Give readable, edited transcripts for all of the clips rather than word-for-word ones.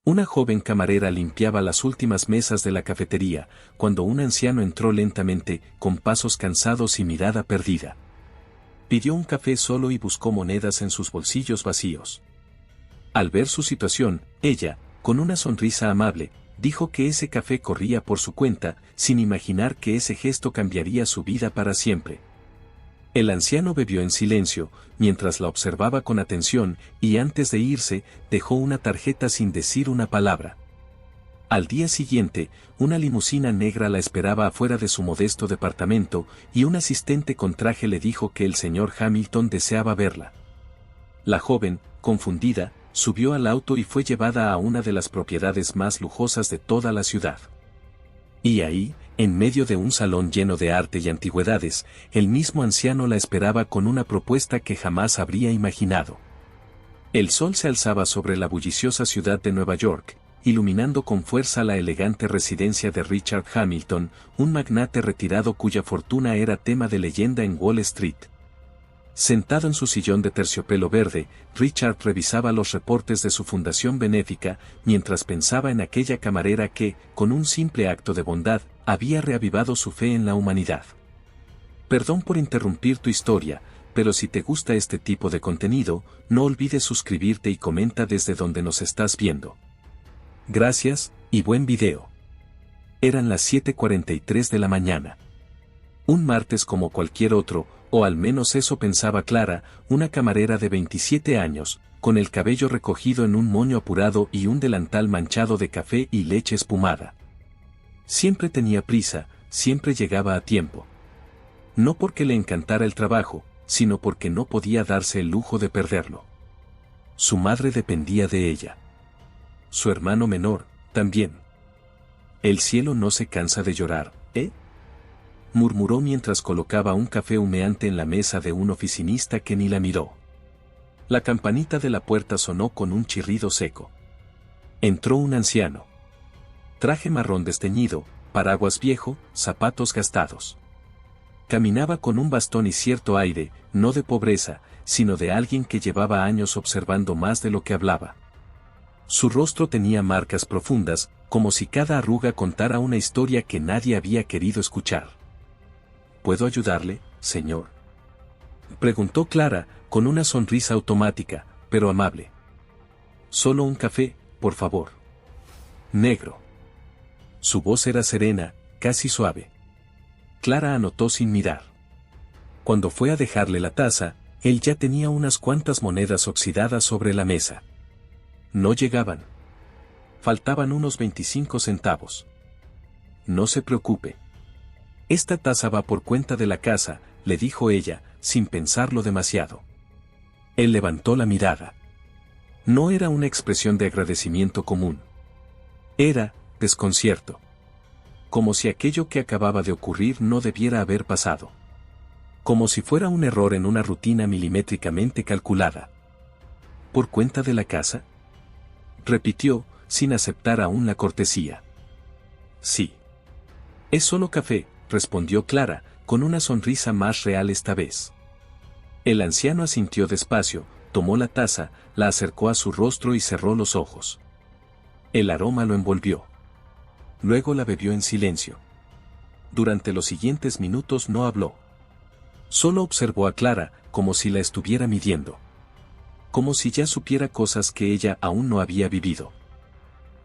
Una joven camarera limpiaba las últimas mesas de la cafetería, cuando un anciano entró lentamente, con pasos cansados y mirada perdida. Pidió un café solo y buscó monedas en sus bolsillos vacíos. Al ver su situación, ella, con una sonrisa amable, dijo que ese café corría por su cuenta, sin imaginar que ese gesto cambiaría su vida para siempre. El anciano bebió en silencio, mientras la observaba con atención, y antes de irse, dejó una tarjeta sin decir una palabra. Al día siguiente, una limusina negra la esperaba afuera de su modesto departamento, y un asistente con traje le dijo que el señor Hamilton deseaba verla. La joven, confundida, subió al auto y fue llevada a una de las propiedades más lujosas de toda la ciudad. Y ahí, en medio de un salón lleno de arte y antigüedades, el mismo anciano la esperaba con una propuesta que jamás habría imaginado. El sol se alzaba sobre la bulliciosa ciudad de Nueva York, iluminando con fuerza la elegante residencia de Richard Hamilton, un magnate retirado cuya fortuna era tema de leyenda en Wall Street. Sentado en su sillón de terciopelo verde, Richard revisaba los reportes de su fundación benéfica, mientras pensaba en aquella camarera que, con un simple acto de bondad, había reavivado su fe en la humanidad. Perdón por interrumpir tu historia, pero si te gusta este tipo de contenido, no olvides suscribirte y comenta desde donde nos estás viendo. Gracias, y buen video. Eran las 7:43 de la mañana. Un martes como cualquier otro, o al menos eso pensaba Clara, una camarera de 27 años, con el cabello recogido en un moño apurado y un delantal manchado de café y leche espumada. Siempre tenía prisa, siempre llegaba a tiempo. No porque le encantara el trabajo, sino porque no podía darse el lujo de perderlo. Su madre dependía de ella. Su hermano menor, también. El cielo no se cansa de llorar, ¿eh? Murmuró mientras colocaba un café humeante en la mesa de un oficinista que ni la miró. La campanita de la puerta sonó con un chirrido seco. Entró un anciano. Traje marrón desteñido, paraguas viejo, zapatos gastados. Caminaba con un bastón y cierto aire, no de pobreza, sino de alguien que llevaba años observando más de lo que hablaba. Su rostro tenía marcas profundas, como si cada arruga contara una historia que nadie había querido escuchar. ¿Puedo ayudarle, señor?, preguntó Clara, con una sonrisa automática, pero amable. Solo un café, por favor. Negro. Su voz era serena, casi suave. Clara anotó sin mirar. Cuando fue a dejarle la taza, él ya tenía unas cuantas monedas oxidadas sobre la mesa. No llegaban. Faltaban unos 25 centavos. No se preocupe. Esta taza va por cuenta de la casa, le dijo ella, sin pensarlo demasiado. Él levantó la mirada. No era una expresión de agradecimiento común. Era desconcierto. Como si aquello que acababa de ocurrir no debiera haber pasado. Como si fuera un error en una rutina milimétricamente calculada. ¿Por cuenta de la casa?, repitió, sin aceptar aún la cortesía. Sí. Es solo café, respondió Clara, con una sonrisa más real esta vez. El anciano asintió despacio, tomó la taza, la acercó a su rostro y cerró los ojos. El aroma lo envolvió. Luego la bebió en silencio. Durante los siguientes minutos no habló. Solo observó a Clara, como si la estuviera midiendo. Como si ya supiera cosas que ella aún no había vivido.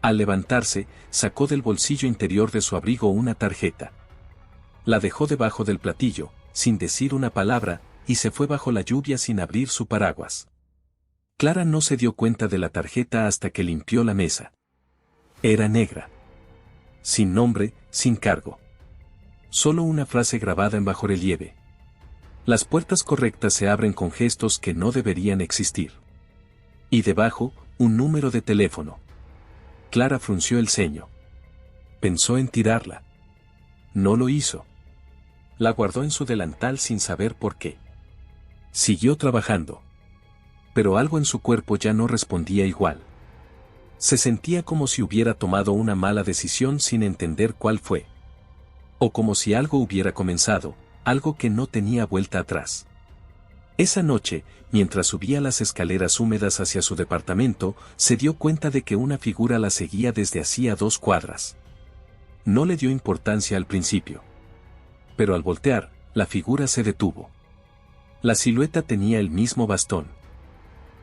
Al levantarse, sacó del bolsillo interior de su abrigo una tarjeta. La dejó debajo del platillo, sin decir una palabra, y se fue bajo la lluvia sin abrir su paraguas. Clara no se dio cuenta de la tarjeta hasta que limpió la mesa. Era negra. Sin nombre, sin cargo. Solo una frase grabada en bajorrelieve. Las puertas correctas se abren con gestos que no deberían existir. Y debajo, un número de teléfono. Clara frunció el ceño. Pensó en tirarla. No lo hizo. La guardó en su delantal sin saber por qué. Siguió trabajando. Pero algo en su cuerpo ya no respondía igual. Se sentía como si hubiera tomado una mala decisión sin entender cuál fue. O como si algo hubiera comenzado, algo que no tenía vuelta atrás. Esa noche, mientras subía las escaleras húmedas hacia su departamento, se dio cuenta de que una figura la seguía desde hacía 2 cuadras. No le dio importancia al principio. Pero al voltear, la figura se detuvo. La silueta tenía el mismo bastón.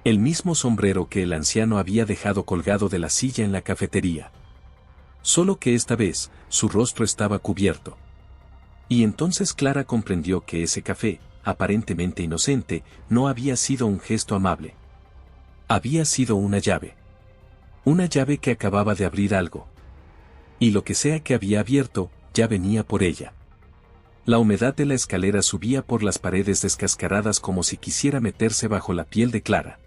El mismo sombrero que el anciano había dejado colgado de la silla en la cafetería. Solo que esta vez, su rostro estaba cubierto. Y entonces Clara comprendió que ese café, aparentemente inocente, no había sido un gesto amable. Había sido una llave. Una llave que acababa de abrir algo. Y lo que sea que había abierto, ya venía por ella. La humedad de la escalera subía por las paredes descascaradas como si quisiera meterse bajo la piel de Clara.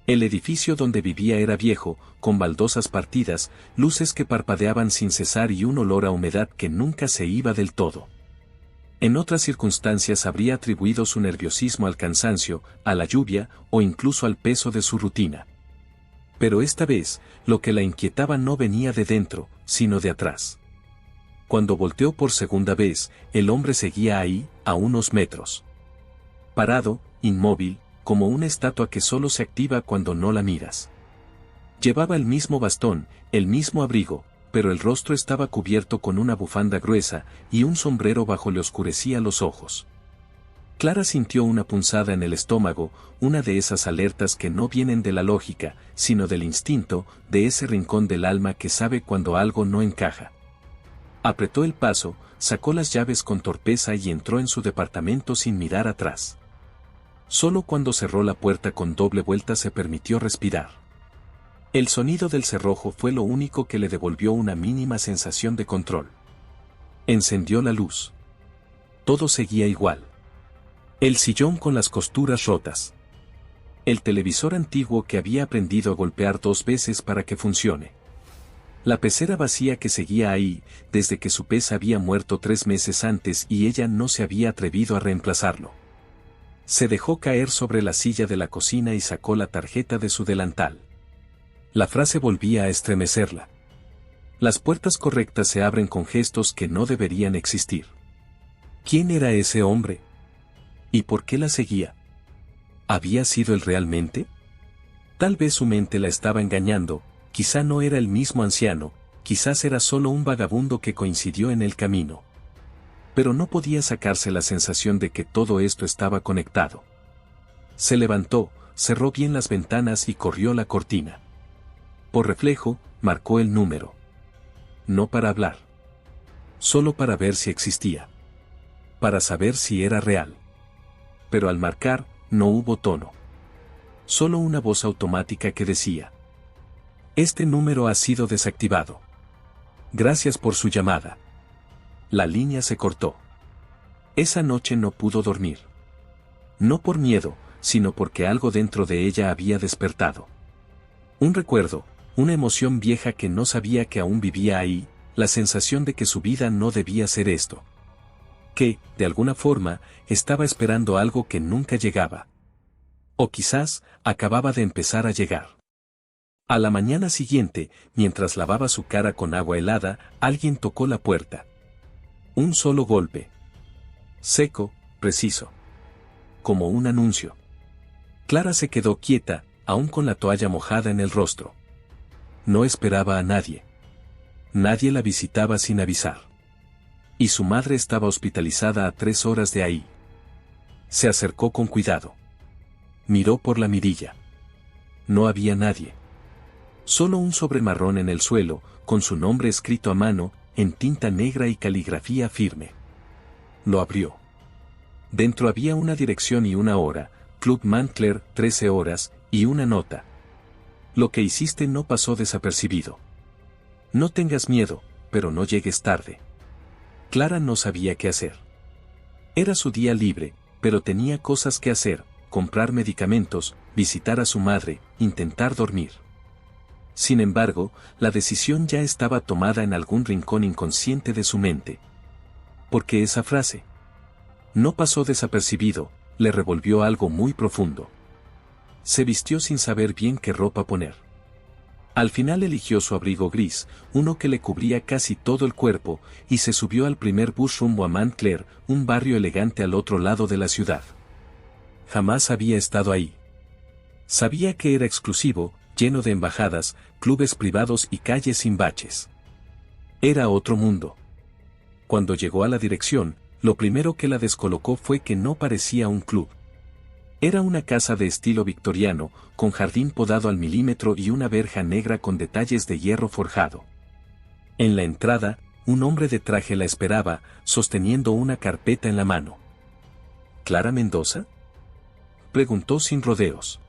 El edificio donde vivía era viejo, con baldosas partidas, luces que parpadeaban sin cesar y un olor a humedad que nunca se iba del todo. En otras circunstancias habría atribuido su nerviosismo al cansancio, a la lluvia o incluso al peso de su rutina. Pero esta vez, lo que la inquietaba no venía de dentro, sino de atrás. Cuando volteó por segunda vez, el hombre seguía ahí, a unos metros. Parado, inmóvil, como una estatua que solo se activa cuando no la miras. Llevaba el mismo bastón, el mismo abrigo, pero el rostro estaba cubierto con una bufanda gruesa, y un sombrero bajo le oscurecía los ojos. Clara sintió una punzada en el estómago, una de esas alertas que no vienen de la lógica, sino del instinto, de ese rincón del alma que sabe cuando algo no encaja. Apretó el paso, sacó las llaves con torpeza y entró en su departamento sin mirar atrás. Solo cuando cerró la puerta con doble vuelta se permitió respirar. El sonido del cerrojo fue lo único que le devolvió una mínima sensación de control. Encendió la luz. Todo seguía igual. El sillón con las costuras rotas. El televisor antiguo que había aprendido a golpear 2 veces para que funcione. La pecera vacía que seguía ahí, desde que su pez había muerto 3 meses antes y ella no se había atrevido a reemplazarlo. Se dejó caer sobre la silla de la cocina y sacó la tarjeta de su delantal. La frase volvía a estremecerla. Las puertas correctas se abren con gestos que no deberían existir. ¿Quién era ese hombre? ¿Y por qué la seguía? ¿Había sido él realmente? Tal vez su mente la estaba engañando, quizá no era el mismo anciano, quizás era solo un vagabundo que coincidió en el camino. Pero no podía sacarse la sensación de que todo esto estaba conectado. Se levantó, cerró bien las ventanas y corrió la cortina. Por reflejo, marcó el número. No para hablar. Solo para ver si existía. Para saber si era real. Pero al marcar, no hubo tono. Solo una voz automática que decía: este número ha sido desactivado. Gracias por su llamada. La línea se cortó. Esa noche no pudo dormir. No por miedo, sino porque algo dentro de ella había despertado. Un recuerdo, una emoción vieja que no sabía que aún vivía ahí, la sensación de que su vida no debía ser esto. Que, de alguna forma, estaba esperando algo que nunca llegaba. O quizás, acababa de empezar a llegar. A la mañana siguiente, mientras lavaba su cara con agua helada, alguien tocó la puerta. Un solo golpe. Seco, preciso. Como un anuncio. Clara se quedó quieta, aún con la toalla mojada en el rostro. No esperaba a nadie. Nadie la visitaba sin avisar. Y su madre estaba hospitalizada a 3 horas de ahí. Se acercó con cuidado. Miró por la mirilla. No había nadie. Solo un sobre marrón en el suelo, con su nombre escrito a mano, en tinta negra y caligrafía firme. Lo abrió. Dentro había una dirección y una hora, Club Mantler, 13 horas, y una nota. Lo que hiciste no pasó desapercibido. No tengas miedo, pero no llegues tarde. Clara no sabía qué hacer. Era su día libre, pero tenía cosas que hacer: comprar medicamentos, visitar a su madre, intentar dormir. Sin embargo, la decisión ya estaba tomada en algún rincón inconsciente de su mente. Porque esa frase no pasó desapercibido, le revolvió algo muy profundo. Se vistió sin saber bien qué ropa poner. Al final eligió su abrigo gris, uno que le cubría casi todo el cuerpo, y se subió al primer bus rumbo a Montclair, un barrio elegante al otro lado de la ciudad. jamás había estado ahí. Sabía que era exclusivo, lleno de embajadas, clubes privados y calles sin baches. Era otro mundo. Cuando llegó a la dirección, lo primero que la descolocó fue que no parecía un club. Era una casa de estilo victoriano, con jardín podado al milímetro y una verja negra con detalles de hierro forjado. En la entrada, un hombre de traje la esperaba, sosteniendo una carpeta en la mano. ¿Clara Mendoza?, preguntó sin rodeos.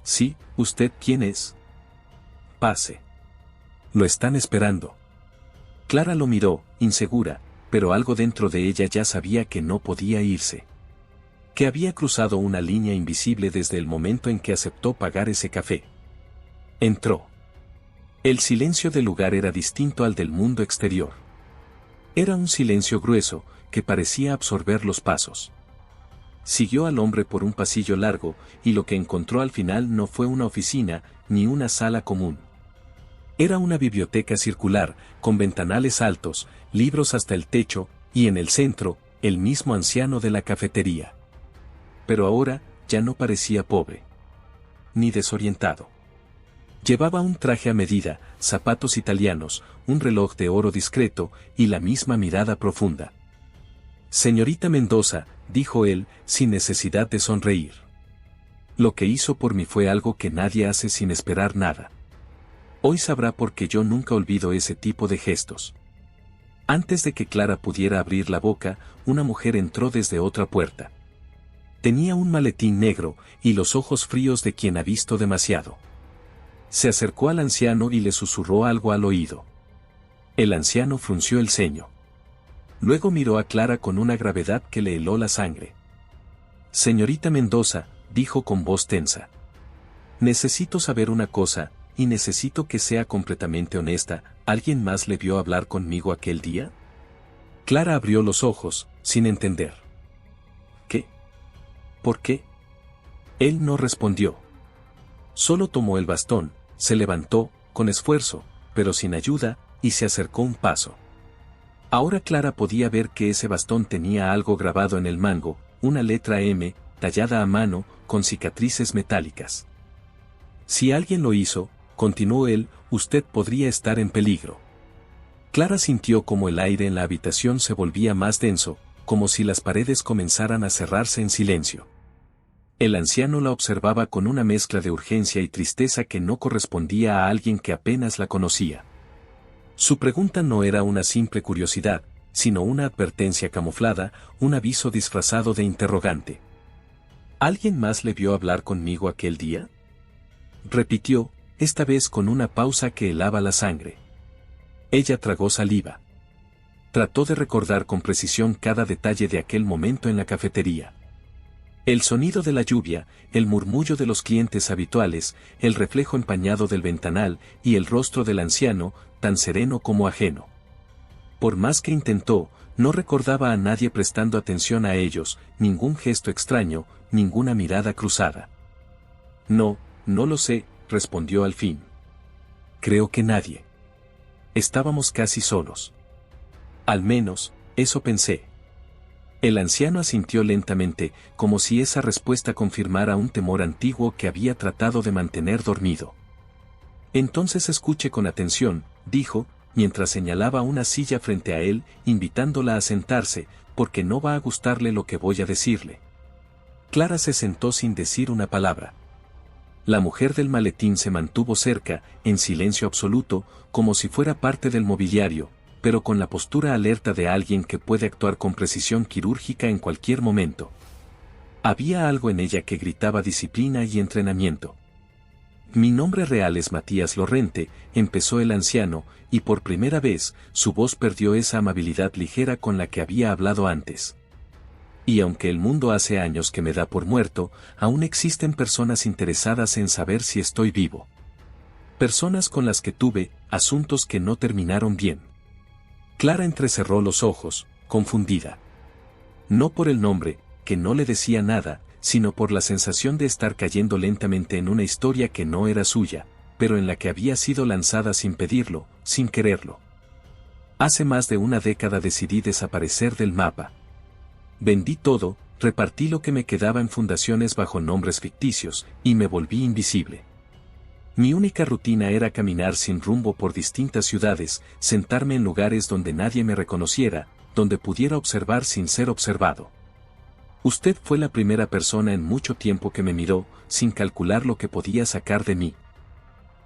Sí, ¿usted quién es? Pase. Lo están esperando. Clara lo miró, insegura, pero algo dentro de ella ya sabía que no podía irse. Que había cruzado una línea invisible desde el momento en que aceptó pagar ese café. Entró. El silencio del lugar era distinto al del mundo exterior. Era un silencio grueso, que parecía absorber los pasos. Siguió al hombre por un pasillo largo, y lo que encontró al final no fue una oficina, ni una sala común. Era una biblioteca circular, con ventanales altos, libros hasta el techo, y en el centro, el mismo anciano de la cafetería. Pero ahora, ya no parecía pobre. Ni desorientado. Llevaba un traje a medida, zapatos italianos, un reloj de oro discreto, y la misma mirada profunda. Señorita Mendoza, dijo él, sin necesidad de sonreír. Lo que hizo por mí fue algo que nadie hace sin esperar nada. Hoy sabrá por qué yo nunca olvido ese tipo de gestos. Antes de que Clara pudiera abrir la boca, una mujer entró desde otra puerta. Tenía un maletín negro, y los ojos fríos de quien ha visto demasiado. Se acercó al anciano y le susurró algo al oído. El anciano frunció el ceño. Luego miró a Clara con una gravedad que le heló la sangre. Señorita Mendoza, dijo con voz tensa. Necesito saber una cosa, y necesito que sea completamente honesta. ¿Alguien más le vio hablar conmigo aquel día? Clara abrió los ojos, sin entender. ¿Qué? ¿Por qué? Él no respondió. Solo tomó el bastón, se levantó, con esfuerzo, pero sin ayuda, y se acercó un paso. Ahora Clara podía ver que ese bastón tenía algo grabado en el mango, una letra M, tallada a mano, con cicatrices metálicas. Si alguien lo hizo, continuó él, usted podría estar en peligro. Clara sintió como el aire en la habitación se volvía más denso, como si las paredes comenzaran a cerrarse en silencio. El anciano la observaba con una mezcla de urgencia y tristeza que no correspondía a alguien que apenas la conocía. Su pregunta no era una simple curiosidad, sino una advertencia camuflada, un aviso disfrazado de interrogante. ¿Alguien más le vio hablar conmigo aquel día?, repitió, esta vez con una pausa que helaba la sangre. Ella tragó saliva. Trató de recordar con precisión cada detalle de aquel momento en la cafetería. El sonido de la lluvia, el murmullo de los clientes habituales, el reflejo empañado del ventanal y el rostro del anciano, tan sereno como ajeno. Por más que intentó, no recordaba a nadie prestando atención a ellos, ningún gesto extraño, ninguna mirada cruzada. No lo sé, respondió al fin. Creo que nadie. Estábamos casi solos. Al menos, eso pensé. El anciano asintió lentamente, como si esa respuesta confirmara un temor antiguo que había tratado de mantener dormido. Entonces escuche con atención, dijo, mientras señalaba una silla frente a él, invitándola a sentarse, porque no va a gustarle lo que voy a decirle. Clara se sentó sin decir una palabra. La mujer del maletín se mantuvo cerca, en silencio absoluto, como si fuera parte del mobiliario, pero con la postura alerta de alguien que puede actuar con precisión quirúrgica en cualquier momento. Había algo en ella que gritaba disciplina y entrenamiento. Mi nombre real es Matías Lorrente, empezó el anciano, y por primera vez, su voz perdió esa amabilidad ligera con la que había hablado antes. Y aunque el mundo hace años que me da por muerto, aún existen personas interesadas en saber si estoy vivo. Personas con las que tuve asuntos que no terminaron bien. Clara entrecerró los ojos, confundida. No por el nombre, que no le decía nada, sino por la sensación de estar cayendo lentamente en una historia que no era suya, pero en la que había sido lanzada sin pedirlo, sin quererlo. Hace más de una década decidí desaparecer del mapa. Vendí todo, repartí lo que me quedaba en fundaciones bajo nombres ficticios, y me volví invisible. Mi única rutina era caminar sin rumbo por distintas ciudades, sentarme en lugares donde nadie me reconociera, donde pudiera observar sin ser observado. Usted fue la primera persona en mucho tiempo que me miró, sin calcular lo que podía sacar de mí.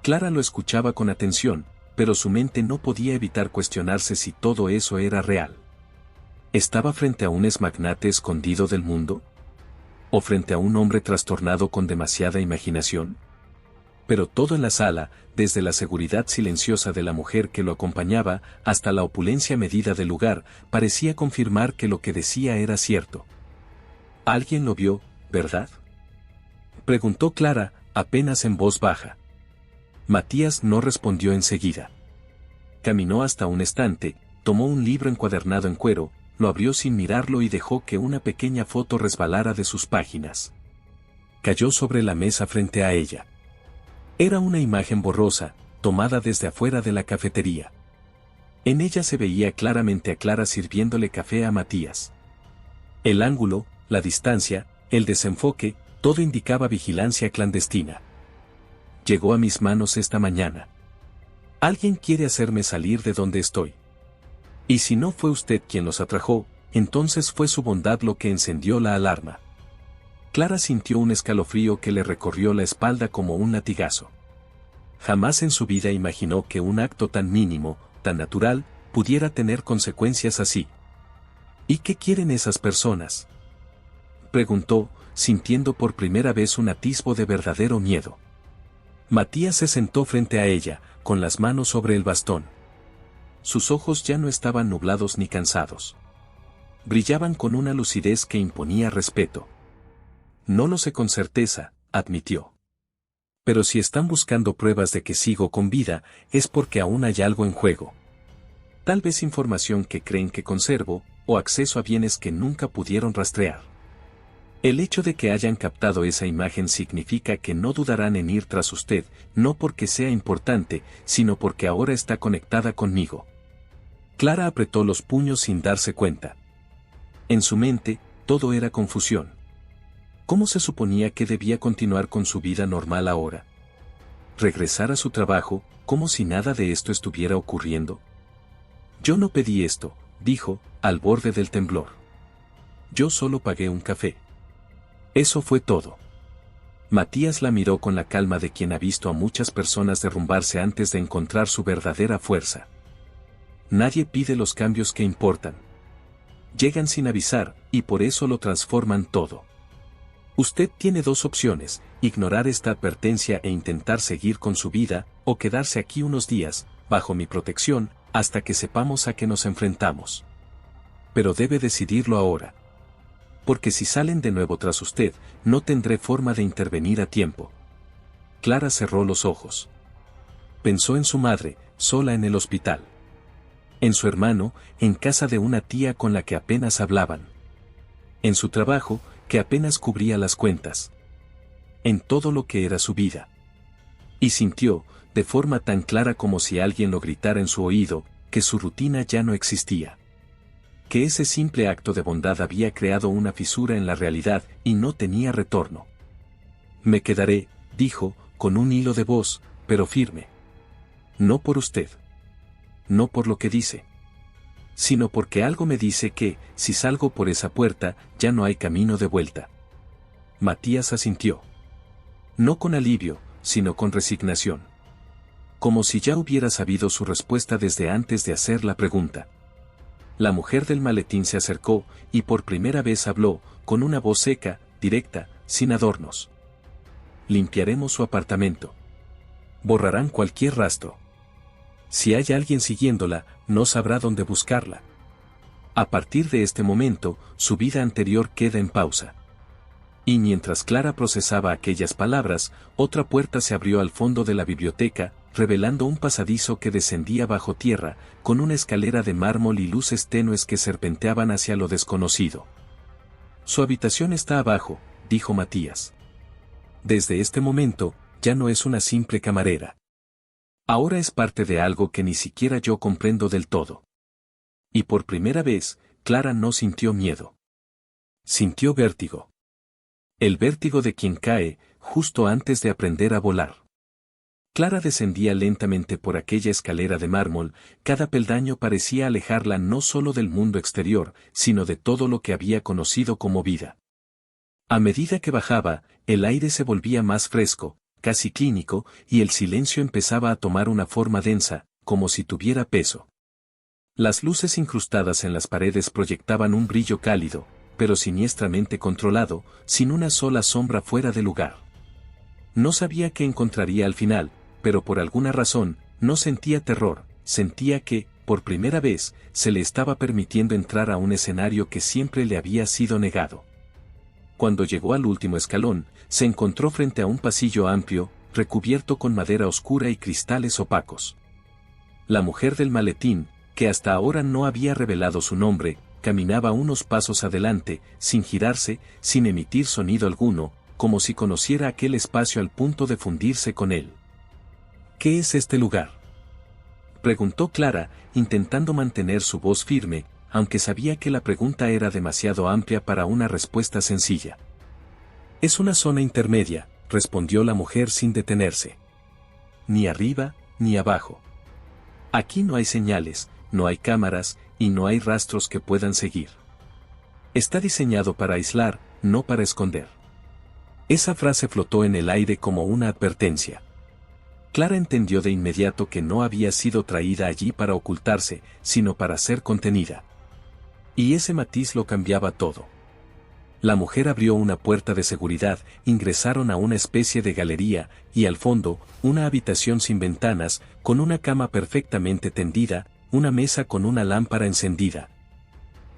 Clara lo escuchaba con atención, pero su mente no podía evitar cuestionarse si todo eso era real. ¿Estaba frente a un exmagnate escondido del mundo? ¿O frente a un hombre trastornado con demasiada imaginación? Pero todo en la sala, desde la seguridad silenciosa de la mujer que lo acompañaba hasta la opulencia medida del lugar, parecía confirmar que lo que decía era cierto. «¿Alguien lo vio, verdad?», preguntó Clara, apenas en voz baja. Matías no respondió enseguida. Caminó hasta un estante, tomó un libro encuadernado en cuero, lo abrió sin mirarlo y dejó que una pequeña foto resbalara de sus páginas. Cayó sobre la mesa frente a ella. Era una imagen borrosa, tomada desde afuera de la cafetería. En ella se veía claramente a Clara sirviéndole café a Matías. El ángulo, la distancia, el desenfoque, todo indicaba vigilancia clandestina. Llegó a mis manos esta mañana. Alguien quiere hacerme salir de donde estoy. Y si no fue usted quien los atrajo, entonces fue su bondad lo que encendió la alarma. Clara sintió un escalofrío que le recorrió la espalda como un latigazo. Jamás en su vida imaginó que un acto tan mínimo, tan natural, pudiera tener consecuencias así. ¿Y qué quieren esas personas?, preguntó, sintiendo por primera vez un atisbo de verdadero miedo. Matías se sentó frente a ella, con las manos sobre el bastón. Sus ojos ya no estaban nublados ni cansados. Brillaban con una lucidez que imponía respeto. No lo sé con certeza, admitió. Pero si están buscando pruebas de que sigo con vida, es porque aún hay algo en juego. Tal vez información que creen que conservo, o acceso a bienes que nunca pudieron rastrear. El hecho de que hayan captado esa imagen significa que no dudarán en ir tras usted, no porque sea importante, sino porque ahora está conectada conmigo. Clara apretó los puños sin darse cuenta. En su mente, todo era confusión. ¿Cómo se suponía que debía continuar con su vida normal ahora? ¿Regresar a su trabajo, como si nada de esto estuviera ocurriendo? Yo no pedí esto, dijo, al borde del temblor. Yo solo pagué un café. Eso fue todo. Matías la miró con la calma de quien ha visto a muchas personas derrumbarse antes de encontrar su verdadera fuerza. Nadie pide los cambios que importan. Llegan sin avisar, y por eso lo transforman todo. Usted tiene dos opciones: ignorar esta advertencia e intentar seguir con su vida, o quedarse aquí unos días, bajo mi protección, hasta que sepamos a qué nos enfrentamos. Pero debe decidirlo ahora. Porque si salen de nuevo tras usted, no tendré forma de intervenir a tiempo. Clara cerró los ojos. Pensó en su madre, sola en el hospital. En su hermano, en casa de una tía con la que apenas hablaban. En su trabajo, que apenas cubría las cuentas. En todo lo que era su vida. Y sintió, de forma tan clara como si alguien lo gritara en su oído, que su rutina ya no existía. Que ese simple acto de bondad había creado una fisura en la realidad y no tenía retorno. Me quedaré, dijo, con un hilo de voz, pero firme. No por usted. No por lo que dice. Sino porque algo me dice que, si salgo por esa puerta, ya no hay camino de vuelta. Matías asintió. No con alivio, sino con resignación. Como si ya hubiera sabido su respuesta desde antes de hacer la pregunta. La mujer del maletín se acercó, y por primera vez habló, con una voz seca, directa, sin adornos. Limpiaremos su apartamento. Borrarán cualquier rastro. Si hay alguien siguiéndola, no sabrá dónde buscarla. A partir de este momento, su vida anterior queda en pausa. Y mientras Clara procesaba aquellas palabras, otra puerta se abrió al fondo de la biblioteca, revelando un pasadizo que descendía bajo tierra, con una escalera de mármol y luces tenues que serpenteaban hacia lo desconocido. Su habitación está abajo, dijo Matías. Desde este momento, ya no es una simple camarera. Ahora es parte de algo que ni siquiera yo comprendo del todo. Y por primera vez, Clara no sintió miedo. Sintió vértigo. El vértigo de quien cae, justo antes de aprender a volar. Clara descendía lentamente por aquella escalera de mármol, cada peldaño parecía alejarla no solo del mundo exterior, sino de todo lo que había conocido como vida. A medida que bajaba, el aire se volvía más fresco, casi clínico, y el silencio empezaba a tomar una forma densa, como si tuviera peso. Las luces incrustadas en las paredes proyectaban un brillo cálido, pero siniestramente controlado, sin una sola sombra fuera de lugar. No sabía qué encontraría al final, pero por alguna razón, no sentía terror, sentía que, por primera vez, se le estaba permitiendo entrar a un escenario que siempre le había sido negado. Cuando llegó al último escalón, se encontró frente a un pasillo amplio, recubierto con madera oscura y cristales opacos. La mujer del maletín, que hasta ahora no había revelado su nombre, caminaba unos pasos adelante, sin girarse, sin emitir sonido alguno, como si conociera aquel espacio al punto de fundirse con él. ¿Qué es este lugar?, preguntó Clara, intentando mantener su voz firme, aunque sabía que la pregunta era demasiado amplia para una respuesta sencilla. Es una zona intermedia, respondió la mujer sin detenerse. Ni arriba, ni abajo. Aquí no hay señales, no hay cámaras, y no hay rastros que puedan seguir. Está diseñado para aislar, no para esconder. Esa frase flotó en el aire como una advertencia. Clara entendió de inmediato que no había sido traída allí para ocultarse, sino para ser contenida. Y ese matiz lo cambiaba todo. La mujer abrió una puerta de seguridad, ingresaron a una especie de galería, y al fondo, una habitación sin ventanas, con una cama perfectamente tendida, una mesa con una lámpara encendida.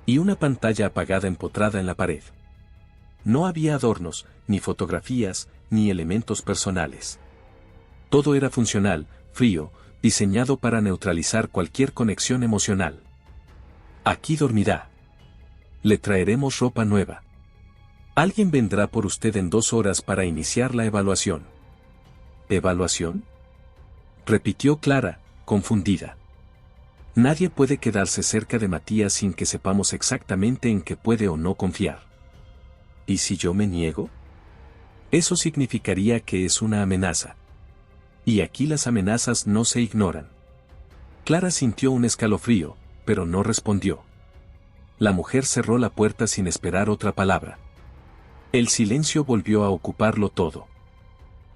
Y una pantalla apagada empotrada en la pared. No había adornos, ni fotografías, ni elementos personales. Todo era funcional, frío, diseñado para neutralizar cualquier conexión emocional. Aquí dormirá. Le traeremos ropa nueva. Alguien vendrá por usted en 2 horas para iniciar la evaluación. ¿Evaluación?, repitió Clara, confundida. Nadie puede quedarse cerca de Matías sin que sepamos exactamente en qué puede o no confiar. ¿Y si yo me niego? Eso significaría que es una amenaza. Y aquí las amenazas no se ignoran. Clara sintió un escalofrío, pero no respondió. La mujer cerró la puerta sin esperar otra palabra. El silencio volvió a ocuparlo todo.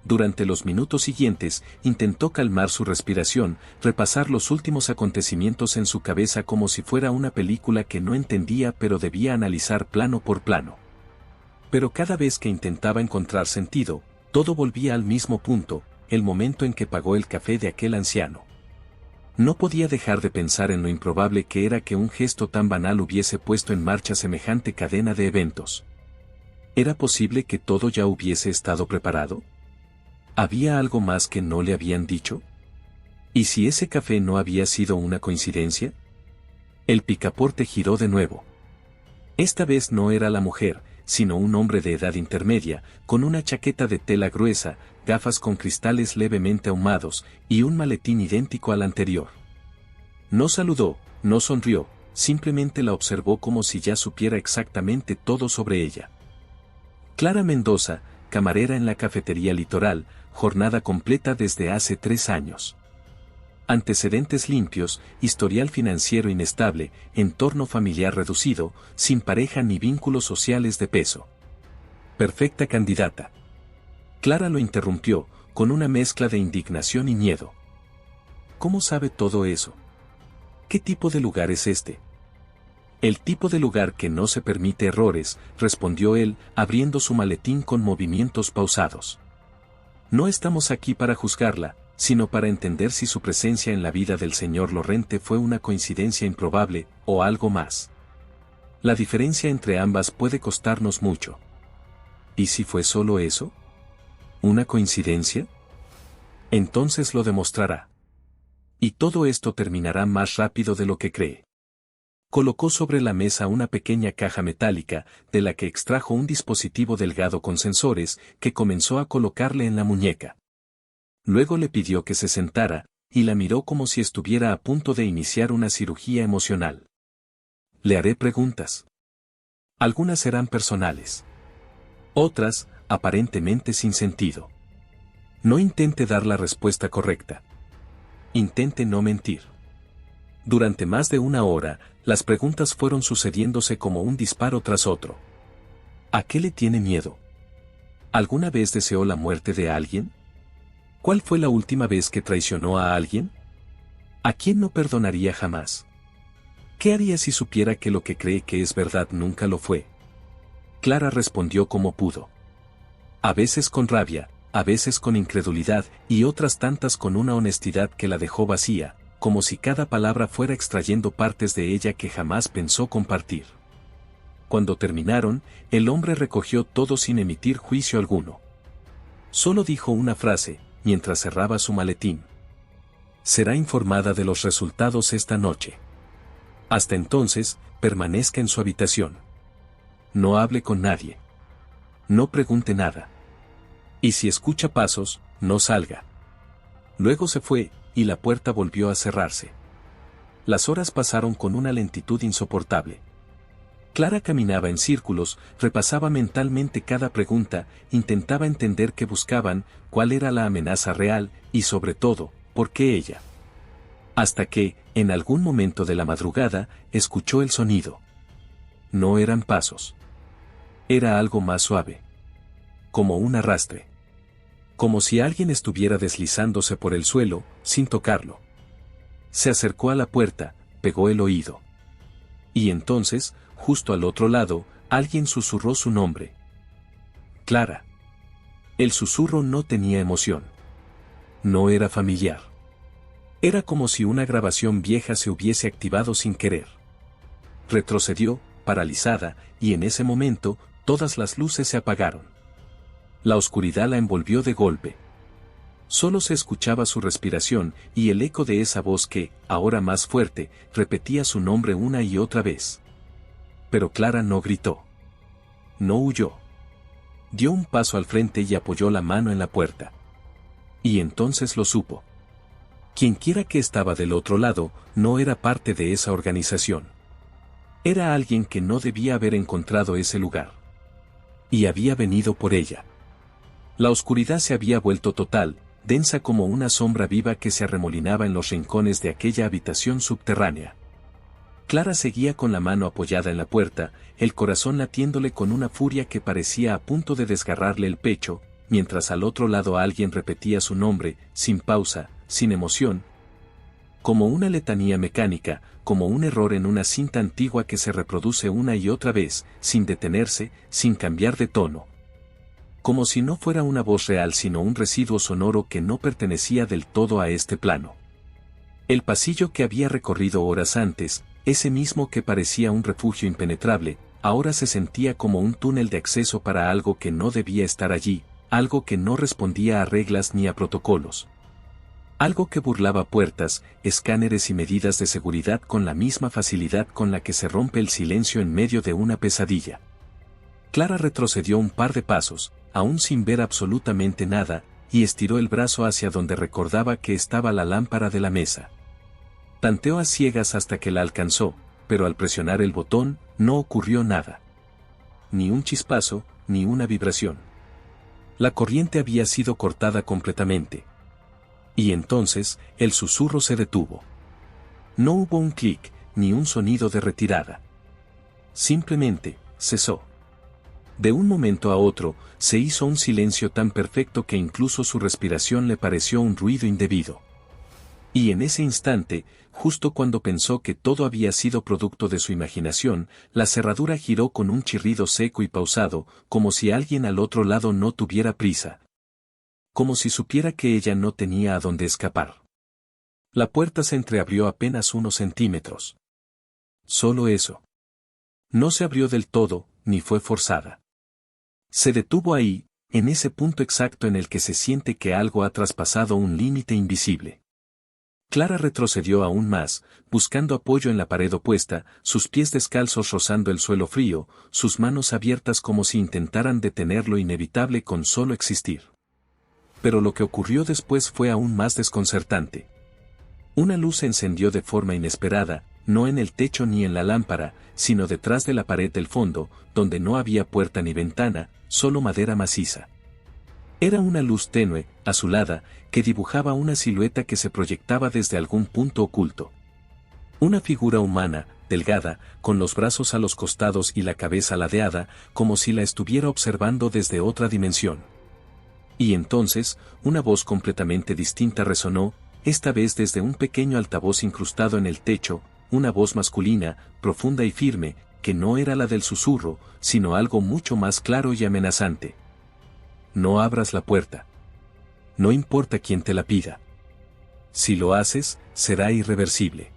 Durante los minutos siguientes, intentó calmar su respiración, repasar los últimos acontecimientos en su cabeza como si fuera una película que no entendía pero debía analizar plano por plano. Pero cada vez que intentaba encontrar sentido, todo volvía al mismo punto, el momento en que pagó el café de aquel anciano. No podía dejar de pensar en lo improbable que era que un gesto tan banal hubiese puesto en marcha semejante cadena de eventos. ¿Era posible que todo ya hubiese estado preparado? ¿Había algo más que no le habían dicho? ¿Y si ese café no había sido una coincidencia? El picaporte giró de nuevo. Esta vez no era la mujer, sino un hombre de edad intermedia, con una chaqueta de tela gruesa, gafas con cristales levemente ahumados, y un maletín idéntico al anterior. No saludó, no sonrió, simplemente la observó como si ya supiera exactamente todo sobre ella. Clara Mendoza, camarera en la cafetería Litoral, jornada completa desde hace 3 años. Antecedentes limpios, historial financiero inestable, entorno familiar reducido, sin pareja ni vínculos sociales de peso. Perfecta candidata. Clara lo interrumpió, con una mezcla de indignación y miedo. ¿Cómo sabe todo eso? ¿Qué tipo de lugar es este? El tipo de lugar que no se permite errores, respondió él, abriendo su maletín con movimientos pausados. No estamos aquí para juzgarla, sino para entender si su presencia en la vida del señor Lorente fue una coincidencia improbable, o algo más. La diferencia entre ambas puede costarnos mucho. ¿Y si fue solo eso? ¿Una coincidencia? Entonces lo demostrará. Y todo esto terminará más rápido de lo que cree. Colocó sobre la mesa una pequeña caja metálica, de la que extrajo un dispositivo delgado con sensores, que comenzó a colocarle en la muñeca. Luego le pidió que se sentara, y la miró como si estuviera a punto de iniciar una cirugía emocional. Le haré preguntas. Algunas eran personales. Otras, aparentemente sin sentido. No intente dar la respuesta correcta. Intente no mentir. Durante más de una hora, las preguntas fueron sucediéndose como un disparo tras otro. ¿A qué le tiene miedo? ¿Alguna vez deseó la muerte de alguien? ¿Cuál fue la última vez que traicionó a alguien? ¿A quién no perdonaría jamás? ¿Qué haría si supiera que lo que cree que es verdad nunca lo fue? Clara respondió como pudo. A veces con rabia, a veces con incredulidad y otras tantas con una honestidad que la dejó vacía, como si cada palabra fuera extrayendo partes de ella que jamás pensó compartir. Cuando terminaron, el hombre recogió todo sin emitir juicio alguno. Solo dijo una frase, mientras cerraba su maletín. Será informada de los resultados esta noche. Hasta entonces, permanezca en su habitación. No hable con nadie. No pregunte nada. Y si escucha pasos, no salga. Luego se fue, y la puerta volvió a cerrarse. Las horas pasaron con una lentitud insoportable. Clara caminaba en círculos, repasaba mentalmente cada pregunta, intentaba entender qué buscaban, cuál era la amenaza real, y sobre todo, por qué ella. Hasta que, en algún momento de la madrugada, escuchó el sonido. No eran pasos. Era algo más suave. Como un arrastre. Como si alguien estuviera deslizándose por el suelo, sin tocarlo. Se acercó a la puerta, pegó el oído. Y entonces, justo al otro lado, alguien susurró su nombre. Clara. El susurro no tenía emoción. No era familiar. Era como si una grabación vieja se hubiese activado sin querer. Retrocedió, paralizada, y en ese momento, todas las luces se apagaron. La oscuridad la envolvió de golpe. Solo se escuchaba su respiración y el eco de esa voz que, ahora más fuerte, repetía su nombre una y otra vez. Pero Clara no gritó. No huyó. Dio un paso al frente y apoyó la mano en la puerta. Y entonces lo supo. Quienquiera que estaba del otro lado, no era parte de esa organización. Era alguien que no debía haber encontrado ese lugar. Y había venido por ella. La oscuridad se había vuelto total, densa como una sombra viva que se arremolinaba en los rincones de aquella habitación subterránea. Clara seguía con la mano apoyada en la puerta, el corazón latiéndole con una furia que parecía a punto de desgarrarle el pecho, mientras al otro lado alguien repetía su nombre, sin pausa, sin emoción. Como una letanía mecánica, como un error en una cinta antigua que se reproduce una y otra vez, sin detenerse, sin cambiar de tono. Como si no fuera una voz real sino un residuo sonoro que no pertenecía del todo a este plano. El pasillo que había recorrido horas antes, ese mismo que parecía un refugio impenetrable, ahora se sentía como un túnel de acceso para algo que no debía estar allí, algo que no respondía a reglas ni a protocolos. Algo que burlaba puertas, escáneres y medidas de seguridad con la misma facilidad con la que se rompe el silencio en medio de una pesadilla. Clara retrocedió un par de pasos, aún sin ver absolutamente nada, y estiró el brazo hacia donde recordaba que estaba la lámpara de la mesa. Tanteó a ciegas hasta que la alcanzó, pero al presionar el botón, no ocurrió nada. Ni un chispazo, ni una vibración. La corriente había sido cortada completamente. Y entonces, el susurro se detuvo. No hubo un clic, ni un sonido de retirada. Simplemente, cesó. De un momento a otro, se hizo un silencio tan perfecto que incluso su respiración le pareció un ruido indebido. Y en ese instante, justo cuando pensó que todo había sido producto de su imaginación, la cerradura giró con un chirrido seco y pausado, como si alguien al otro lado no tuviera prisa. Como si supiera que ella no tenía a dónde escapar. La puerta se entreabrió apenas unos centímetros. Solo eso. No se abrió del todo, ni fue forzada. Se detuvo ahí, en ese punto exacto en el que se siente que algo ha traspasado un límite invisible. Clara retrocedió aún más, buscando apoyo en la pared opuesta, sus pies descalzos rozando el suelo frío, sus manos abiertas como si intentaran detener lo inevitable con solo existir. Pero lo que ocurrió después fue aún más desconcertante. Una luz se encendió de forma inesperada, no en el techo ni en la lámpara, sino detrás de la pared del fondo, donde no había puerta ni ventana, solo madera maciza. Era una luz tenue, azulada, que dibujaba una silueta que se proyectaba desde algún punto oculto. Una figura humana, delgada, con los brazos a los costados y la cabeza ladeada, como si la estuviera observando desde otra dimensión. Y entonces, una voz completamente distinta resonó, esta vez desde un pequeño altavoz incrustado en el techo, una voz masculina, profunda y firme, que no era la del susurro, sino algo mucho más claro y amenazante. No abras la puerta. No importa quién te la pida. Si lo haces, será irreversible.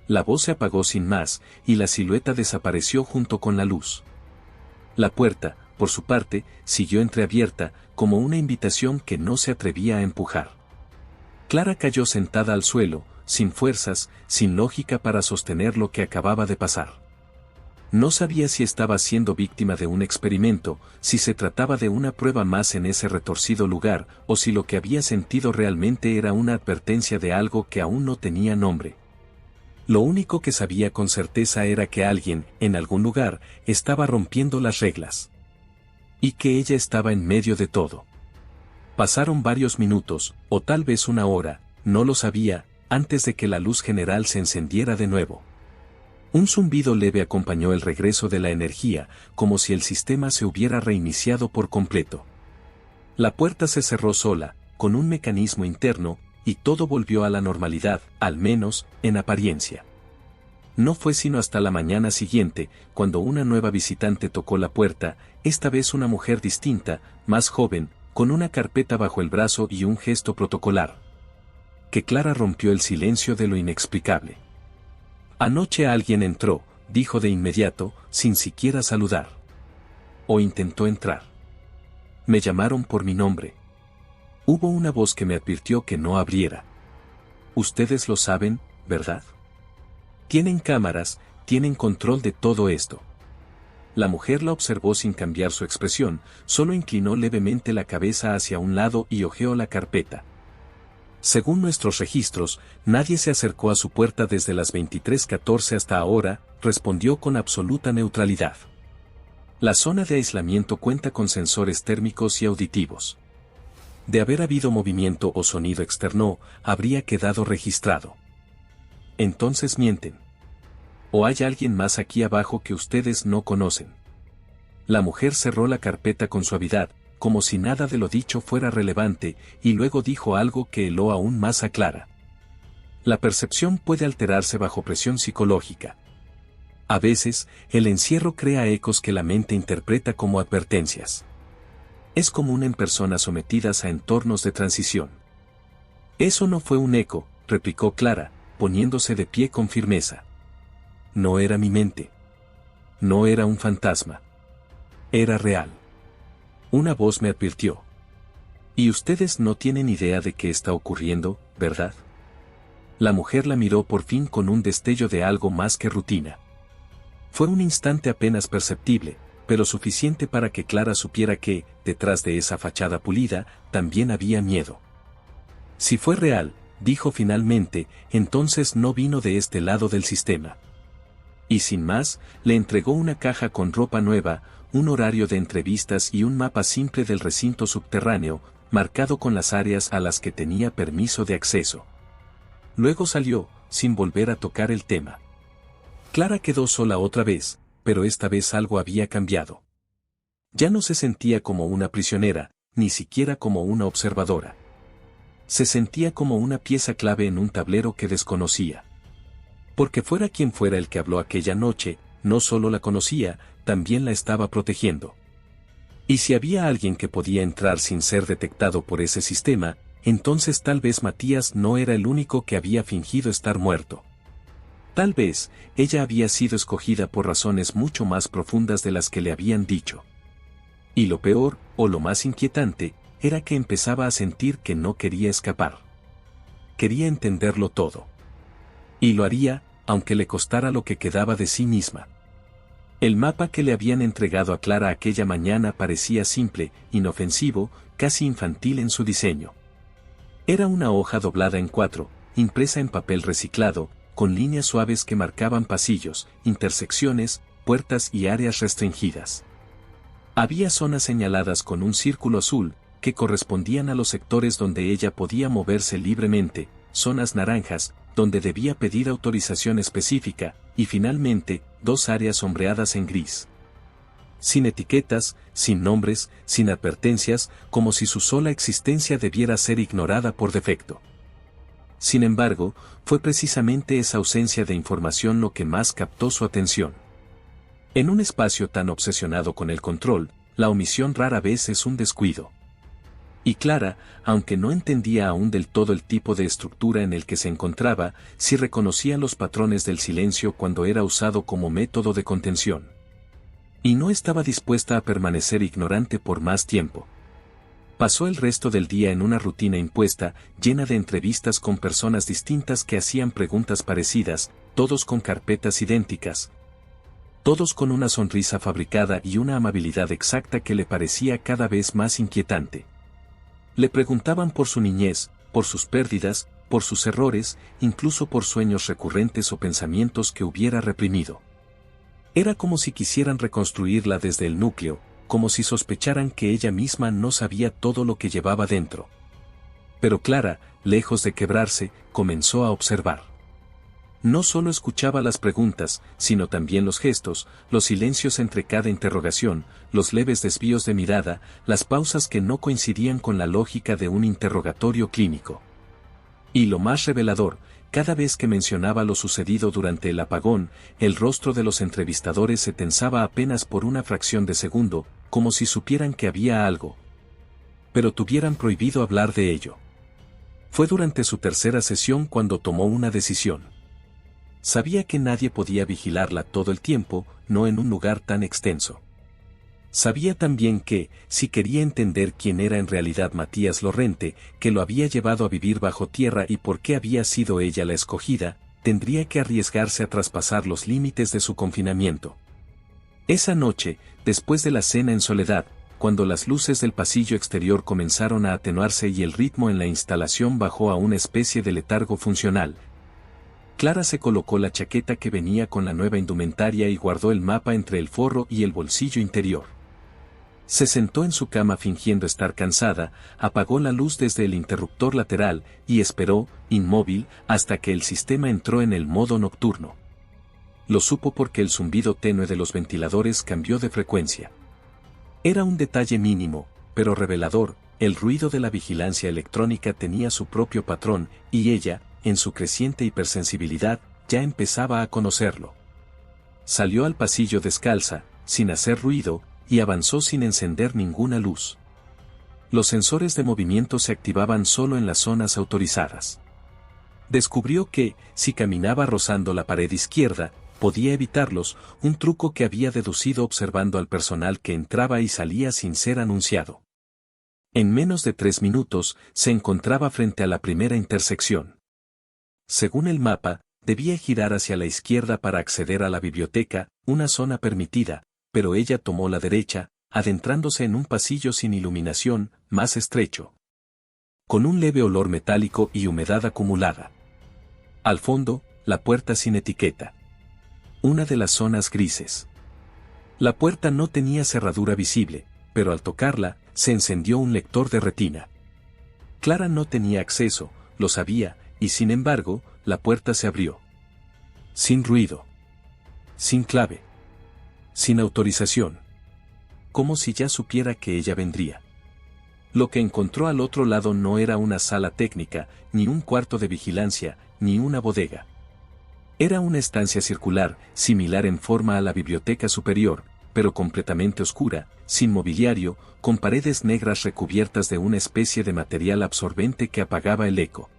La voz se apagó sin más, y la silueta desapareció junto con la luz. La puerta, por su parte, siguió entreabierta, como una invitación que no se atrevía a empujar. Clara cayó sentada al suelo, sin fuerzas, sin lógica para sostener lo que acababa de pasar. No sabía si estaba siendo víctima de un experimento, si se trataba de una prueba más en ese retorcido lugar, o si lo que había sentido realmente era una advertencia de algo que aún no tenía nombre. Lo único que sabía con certeza era que alguien, en algún lugar, estaba rompiendo las reglas. Y que ella estaba en medio de todo. Pasaron varios minutos, o tal vez una hora, no lo sabía, antes de que la luz general se encendiera de nuevo. Un zumbido leve acompañó el regreso de la energía, como si el sistema se hubiera reiniciado por completo. La puerta se cerró sola, con un mecanismo interno, y todo volvió a la normalidad, al menos, en apariencia. No fue sino hasta la mañana siguiente, cuando una nueva visitante tocó la puerta, esta vez una mujer distinta, más joven, con una carpeta bajo el brazo y un gesto protocolar. Que Clara rompió el silencio de lo inexplicable. Anoche alguien entró, dijo de inmediato, sin siquiera saludar. O intentó entrar. Me llamaron por mi nombre. Hubo una voz que me advirtió que no abriera. Ustedes lo saben, ¿verdad? Tienen cámaras, tienen control de todo esto. La mujer la observó sin cambiar su expresión, solo inclinó levemente la cabeza hacia un lado y hojeó la carpeta. Según nuestros registros, nadie se acercó a su puerta desde las 23:14 hasta ahora, respondió con absoluta neutralidad. La zona de aislamiento cuenta con sensores térmicos y auditivos. De haber habido movimiento o sonido externo, habría quedado registrado. Entonces mienten. ¿O hay alguien más aquí abajo que ustedes no conocen? La mujer cerró la carpeta con suavidad, como si nada de lo dicho fuera relevante, y luego dijo algo que heló aún más a Clara. La percepción puede alterarse bajo presión psicológica. A veces, el encierro crea ecos que la mente interpreta como advertencias. Es común en personas sometidas a entornos de transición. Eso no fue un eco, replicó Clara, poniéndose de pie con firmeza. No era mi mente. No era un fantasma. Era real. Una voz me advirtió. Y ustedes no tienen idea de qué está ocurriendo, ¿verdad? La mujer la miró por fin con un destello de algo más que rutina. Fue un instante apenas perceptible, pero suficiente para que Clara supiera que, detrás de esa fachada pulida, también había miedo. Si fue real, dijo finalmente, entonces no vino de este lado del sistema. Y sin más, le entregó una caja con ropa nueva, un horario de entrevistas y un mapa simple del recinto subterráneo, marcado con las áreas a las que tenía permiso de acceso. Luego salió, sin volver a tocar el tema. Clara quedó sola otra vez, pero esta vez algo había cambiado. Ya no se sentía como una prisionera, ni siquiera como una observadora. Se sentía como una pieza clave en un tablero que desconocía. Porque fuera quien fuera el que habló aquella noche, no solo la conocía, también la estaba protegiendo. Y si había alguien que podía entrar sin ser detectado por ese sistema, entonces tal vez Matías no era el único que había fingido estar muerto. Tal vez, ella había sido escogida por razones mucho más profundas de las que le habían dicho. Y lo peor, o lo más inquietante, era que empezaba a sentir que no quería escapar. Quería entenderlo todo. Y lo haría, aunque le costara lo que quedaba de sí misma. El mapa que le habían entregado a Clara aquella mañana parecía simple, inofensivo, casi infantil en su diseño. Era una hoja doblada en 4, impresa en papel reciclado, con líneas suaves que marcaban pasillos, intersecciones, puertas y áreas restringidas. Había zonas señaladas con un círculo azul, que correspondían a los sectores donde ella podía moverse libremente, zonas naranjas, donde debía pedir autorización específica, y finalmente, 2 áreas sombreadas en gris. Sin etiquetas, sin nombres, sin advertencias, como si su sola existencia debiera ser ignorada por defecto. Sin embargo, fue precisamente esa ausencia de información lo que más captó su atención. En un espacio tan obsesionado con el control, la omisión rara vez es un descuido. Y Clara, aunque no entendía aún del todo el tipo de estructura en el que se encontraba, sí reconocía los patrones del silencio cuando era usado como método de contención. Y no estaba dispuesta a permanecer ignorante por más tiempo. Pasó el resto del día en una rutina impuesta, llena de entrevistas con personas distintas que hacían preguntas parecidas, todos con carpetas idénticas, todos con una sonrisa fabricada y una amabilidad exacta que le parecía cada vez más inquietante. Le preguntaban por su niñez, por sus pérdidas, por sus errores, incluso por sueños recurrentes o pensamientos que hubiera reprimido. Era como si quisieran reconstruirla desde el núcleo, como si sospecharan que ella misma no sabía todo lo que llevaba dentro. Pero Clara, lejos de quebrarse, comenzó a observar. No solo escuchaba las preguntas, sino también los gestos, los silencios entre cada interrogación, los leves desvíos de mirada, las pausas que no coincidían con la lógica de un interrogatorio clínico. Y lo más revelador, cada vez que mencionaba lo sucedido durante el apagón, el rostro de los entrevistadores se tensaba apenas por una fracción de segundo, como si supieran que había algo, pero tuvieran prohibido hablar de ello. Fue durante su tercera sesión cuando tomó una decisión. Sabía que nadie podía vigilarla todo el tiempo, no en un lugar tan extenso. Sabía también que, si quería entender quién era en realidad Matías Lorente, que lo había llevado a vivir bajo tierra y por qué había sido ella la escogida, tendría que arriesgarse a traspasar los límites de su confinamiento. Esa noche, después de la cena en soledad, cuando las luces del pasillo exterior comenzaron a atenuarse y el ritmo en la instalación bajó a una especie de letargo funcional, Clara se colocó la chaqueta que venía con la nueva indumentaria y guardó el mapa entre el forro y el bolsillo interior. Se sentó en su cama fingiendo estar cansada, apagó la luz desde el interruptor lateral y esperó, inmóvil, hasta que el sistema entró en el modo nocturno. Lo supo porque el zumbido tenue de los ventiladores cambió de frecuencia. Era un detalle mínimo, pero revelador. El ruido de la vigilancia electrónica tenía su propio patrón, y ella, en su creciente hipersensibilidad, ya empezaba a conocerlo. Salió al pasillo descalza, sin hacer ruido, y avanzó sin encender ninguna luz. Los sensores de movimiento se activaban solo en las zonas autorizadas. Descubrió que, si caminaba rozando la pared izquierda, podía evitarlos, un truco que había deducido observando al personal que entraba y salía sin ser anunciado. En menos de 3 minutos, se encontraba frente a la primera intersección. Según el mapa, debía girar hacia la izquierda para acceder a la biblioteca, una zona permitida, pero ella tomó la derecha, adentrándose en un pasillo sin iluminación, más estrecho, con un leve olor metálico y humedad acumulada. Al fondo, la puerta sin etiqueta. Una de las zonas grises. La puerta no tenía cerradura visible, pero al tocarla, se encendió un lector de retina. Clara no tenía acceso, lo sabía, y sin embargo, la puerta se abrió. Sin ruido. Sin clave. Sin autorización. Como si ya supiera que ella vendría. Lo que encontró al otro lado no era una sala técnica, ni un cuarto de vigilancia, ni una bodega. Era una estancia circular, similar en forma a la biblioteca superior, pero completamente oscura, sin mobiliario, con paredes negras recubiertas de una especie de material absorbente que apagaba el eco.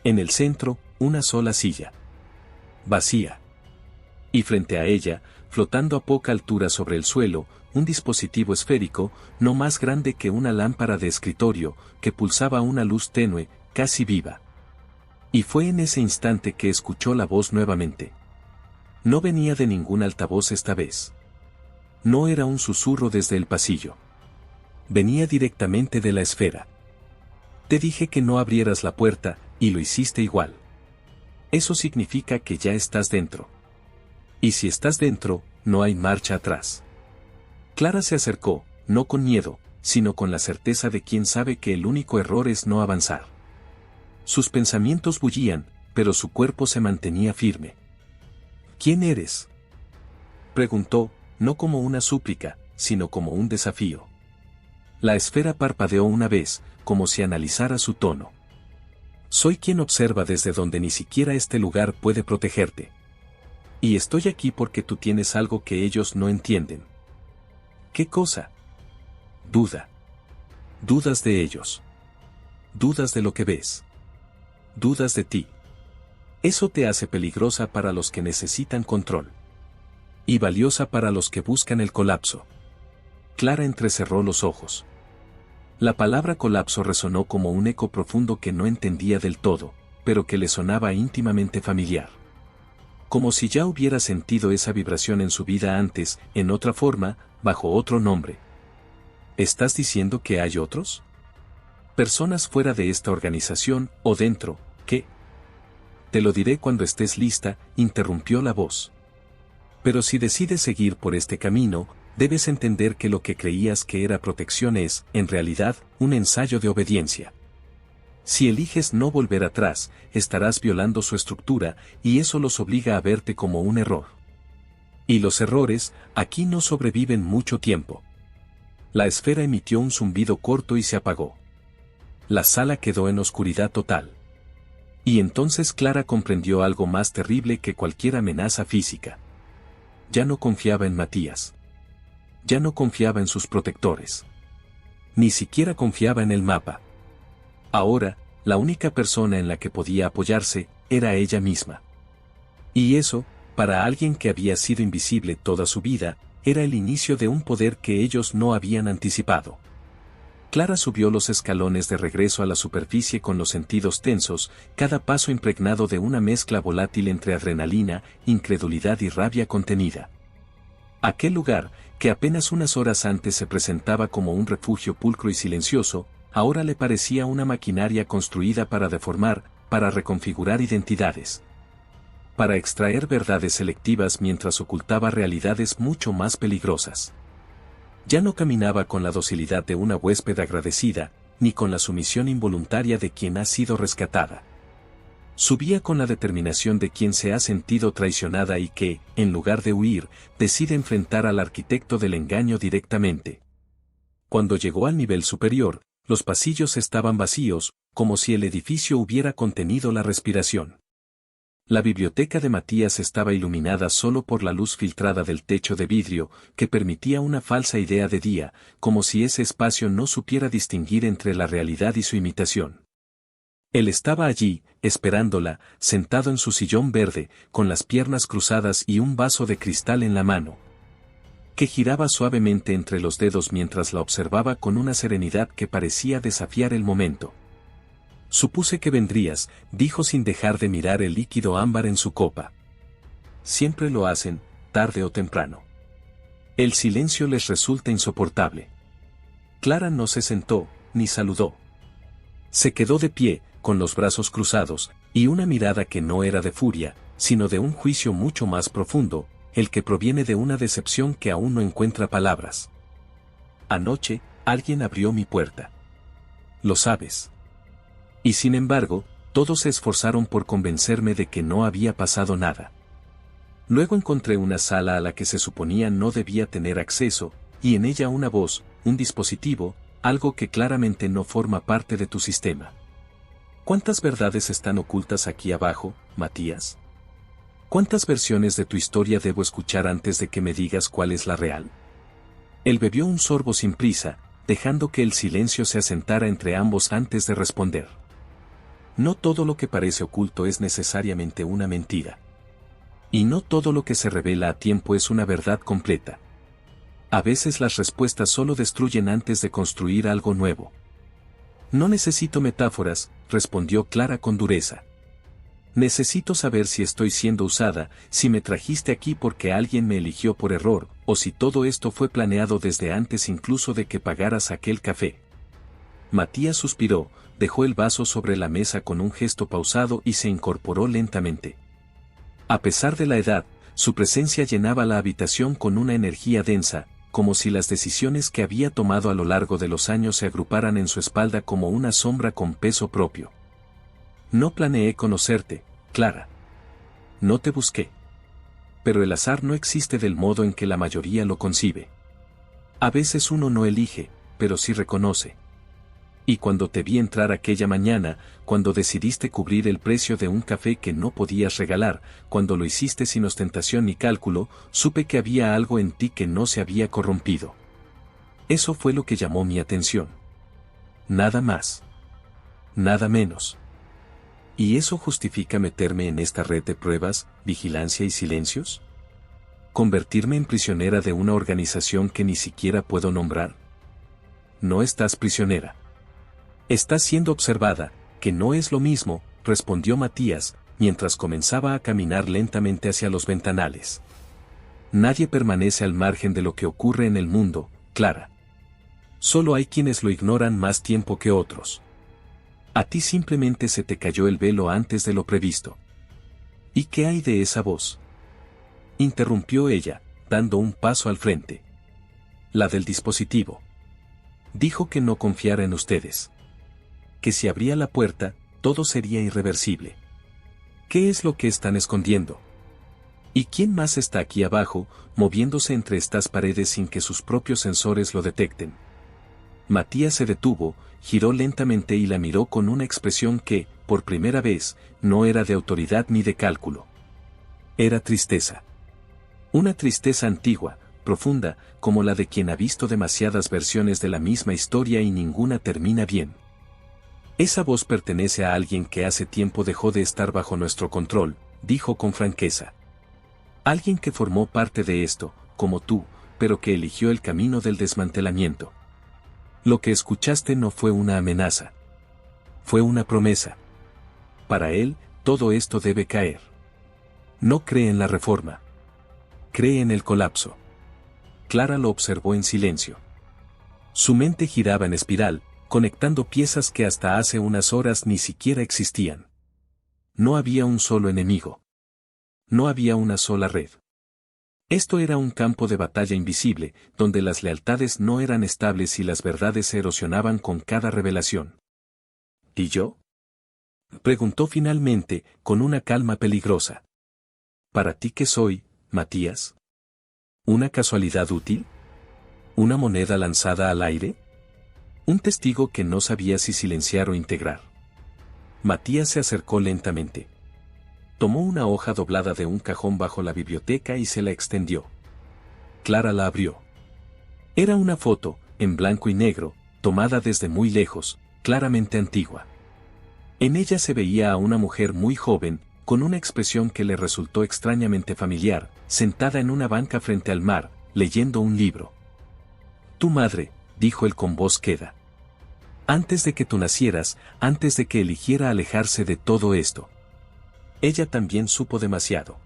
En el centro, una sola silla. Vacía. Y frente a ella, flotando a poca altura sobre el suelo, un dispositivo esférico, no más grande que una lámpara de escritorio, que pulsaba una luz tenue, casi viva. Y fue en ese instante que escuchó la voz nuevamente. No venía de ningún altavoz esta vez. No era un susurro desde el pasillo. Venía directamente de la esfera. Te dije que no abrieras la puerta, y lo hiciste igual. Eso significa que ya estás dentro. Y si estás dentro, no hay marcha atrás. Clara se acercó, no con miedo, sino con la certeza de quien sabe que el único error es no avanzar. Sus pensamientos bullían, pero su cuerpo se mantenía firme. ¿Quién eres?, preguntó, no como una súplica, sino como un desafío. La esfera parpadeó una vez, como si analizara su tono. Soy quien observa desde donde ni siquiera este lugar puede protegerte. Y estoy aquí porque tú tienes algo que ellos no entienden. ¿Qué cosa? Duda. Dudas de ellos. Dudas de lo que ves. Dudas de ti. Eso te hace peligrosa para los que necesitan control. Y valiosa para los que buscan el colapso. Clara entrecerró los ojos. La palabra colapso resonó como un eco profundo que no entendía del todo, pero que le sonaba íntimamente familiar. Como si ya hubiera sentido esa vibración en su vida antes, en otra forma, bajo otro nombre. ¿Estás diciendo que hay otros? Personas fuera de esta organización, o dentro, ¿qué? Te lo diré cuando estés lista, interrumpió la voz. Pero si decides seguir por este camino, debes entender que lo que creías que era protección es, en realidad, un ensayo de obediencia. Si eliges no volver atrás, estarás violando su estructura, y eso los obliga a verte como un error. Y los errores, aquí no sobreviven mucho tiempo. La esfera emitió un zumbido corto y se apagó. La sala quedó en oscuridad total. Y entonces Clara comprendió algo más terrible que cualquier amenaza física. Ya no confiaba en Matías. Ya no confiaba en sus protectores. Ni siquiera confiaba en el mapa. Ahora, la única persona en la que podía apoyarse, era ella misma. Y eso, para alguien que había sido invisible toda su vida, era el inicio de un poder que ellos no habían anticipado. Clara subió los escalones de regreso a la superficie con los sentidos tensos, cada paso impregnado de una mezcla volátil entre adrenalina, incredulidad y rabia contenida. Aquel lugar, que apenas unas horas antes se presentaba como un refugio pulcro y silencioso, ahora le parecía una maquinaria construida para deformar, para reconfigurar identidades. Para extraer verdades selectivas mientras ocultaba realidades mucho más peligrosas. Ya no caminaba con la docilidad de una huésped agradecida, ni con la sumisión involuntaria de quien ha sido rescatada. Subía con la determinación de quien se ha sentido traicionada y que, en lugar de huir, decide enfrentar al arquitecto del engaño directamente. Cuando llegó al nivel superior, los pasillos estaban vacíos, como si el edificio hubiera contenido la respiración. La biblioteca de Matías estaba iluminada solo por la luz filtrada del techo de vidrio, que permitía una falsa idea de día, como si ese espacio no supiera distinguir entre la realidad y su imitación. Él estaba allí, esperándola, sentado en su sillón verde, con las piernas cruzadas y un vaso de cristal en la mano, que giraba suavemente entre los dedos mientras la observaba con una serenidad que parecía desafiar el momento. Supuse que vendrías, dijo sin dejar de mirar el líquido ámbar en su copa. Siempre lo hacen, tarde o temprano. El silencio les resulta insoportable. Clara no se sentó, ni saludó. Se quedó de pie, con los brazos cruzados, y una mirada que no era de furia, sino de un juicio mucho más profundo, el que proviene de una decepción que aún no encuentra palabras. Anoche, alguien abrió mi puerta. Lo sabes. Y sin embargo, todos se esforzaron por convencerme de que no había pasado nada. Luego encontré una sala a la que se suponía no debía tener acceso, y en ella una voz, un dispositivo, algo que claramente no forma parte de tu sistema. ¿Cuántas verdades están ocultas aquí abajo, Matías? ¿Cuántas versiones de tu historia debo escuchar antes de que me digas cuál es la real? Él bebió un sorbo sin prisa, dejando que el silencio se asentara entre ambos antes de responder. No todo lo que parece oculto es necesariamente una mentira. Y no todo lo que se revela a tiempo es una verdad completa. A veces las respuestas solo destruyen antes de construir algo nuevo. No necesito metáforas, respondió Clara con dureza. Necesito saber si estoy siendo usada, si me trajiste aquí porque alguien me eligió por error, o si todo esto fue planeado desde antes incluso de que pagaras aquel café. Matías suspiró, dejó el vaso sobre la mesa con un gesto pausado y se incorporó lentamente. A pesar de la edad, su presencia llenaba la habitación con una energía densa, como si las decisiones que había tomado a lo largo de los años se agruparan en su espalda como una sombra con peso propio. No planeé conocerte, Clara. No te busqué. Pero el azar no existe del modo en que la mayoría lo concibe. A veces uno no elige, pero sí reconoce. Y cuando te vi entrar aquella mañana, cuando decidiste cubrir el precio de un café que no podías regalar, cuando lo hiciste sin ostentación ni cálculo, supe que había algo en ti que no se había corrompido. Eso fue lo que llamó mi atención. Nada más. Nada menos. ¿Y eso justifica meterme en esta red de pruebas, vigilancia y silencios? ¿Convertirme en prisionera de una organización que ni siquiera puedo nombrar? No estás prisionera. Estás siendo observada, que no es lo mismo, respondió Matías, mientras comenzaba a caminar lentamente hacia los ventanales. Nadie permanece al margen de lo que ocurre en el mundo, Clara. Solo hay quienes lo ignoran más tiempo que otros. A ti simplemente se te cayó el velo antes de lo previsto. ¿Y qué hay de esa voz? Interrumpió ella, dando un paso al frente. La del dispositivo. Dijo que no confiara en ustedes. Que si abría la puerta, todo sería irreversible. ¿Qué es lo que están escondiendo? ¿Y quién más está aquí abajo, moviéndose entre estas paredes sin que sus propios sensores lo detecten? Matías se detuvo, giró lentamente y la miró con una expresión que, por primera vez, no era de autoridad ni de cálculo. Era tristeza. Una tristeza antigua, profunda, como la de quien ha visto demasiadas versiones de la misma historia y ninguna termina bien. Esa voz pertenece a alguien que hace tiempo dejó de estar bajo nuestro control, dijo con franqueza. Alguien que formó parte de esto, como tú, pero que eligió el camino del desmantelamiento. Lo que escuchaste no fue una amenaza. Fue una promesa. Para él, todo esto debe caer. No cree en la reforma. Cree en el colapso. Clara lo observó en silencio. Su mente giraba en espiral, conectando piezas que hasta hace unas horas ni siquiera existían. No había un solo enemigo. No había una sola red. Esto era un campo de batalla invisible, donde las lealtades no eran estables y las verdades se erosionaban con cada revelación. ¿Y yo? Preguntó finalmente, con una calma peligrosa. ¿Para ti qué soy, Matías? ¿Una casualidad útil? ¿Una moneda lanzada al aire? Un testigo que no sabía si silenciar o integrar. Matías se acercó lentamente. Tomó una hoja doblada de un cajón bajo la biblioteca y se la extendió. Clara la abrió. Era una foto, en blanco y negro, tomada desde muy lejos, claramente antigua. En ella se veía a una mujer muy joven, con una expresión que le resultó extrañamente familiar, sentada en una banca frente al mar, leyendo un libro. Tu madre, dijo él con voz queda. Antes de que tú nacieras, antes de que eligiera alejarse de todo esto. Ella también supo demasiado.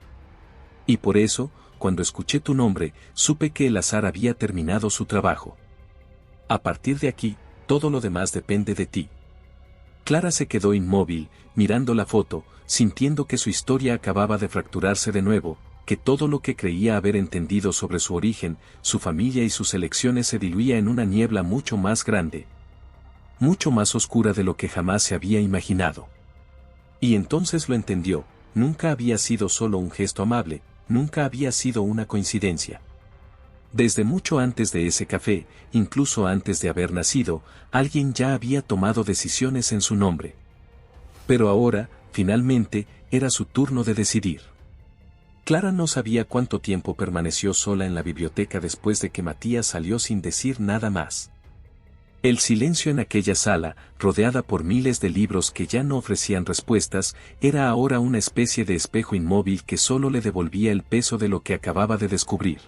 Y por eso, cuando escuché tu nombre, supe que el azar había terminado su trabajo. A partir de aquí, todo lo demás depende de ti. Clara se quedó inmóvil, mirando la foto, sintiendo que su historia acababa de fracturarse de nuevo, que todo lo que creía haber entendido sobre su origen, su familia y sus elecciones se diluía en una niebla mucho más grande. Mucho más oscura de lo que jamás se había imaginado. Y entonces lo entendió, nunca había sido solo un gesto amable, nunca había sido una coincidencia. Desde mucho antes de ese café, incluso antes de haber nacido, alguien ya había tomado decisiones en su nombre. Pero ahora, finalmente, era su turno de decidir. Clara no sabía cuánto tiempo permaneció sola en la biblioteca después de que Matías salió sin decir nada más. El silencio en aquella sala, rodeada por miles de libros que ya no ofrecían respuestas, era ahora una especie de espejo inmóvil que solo le devolvía el peso de lo que acababa de descubrir.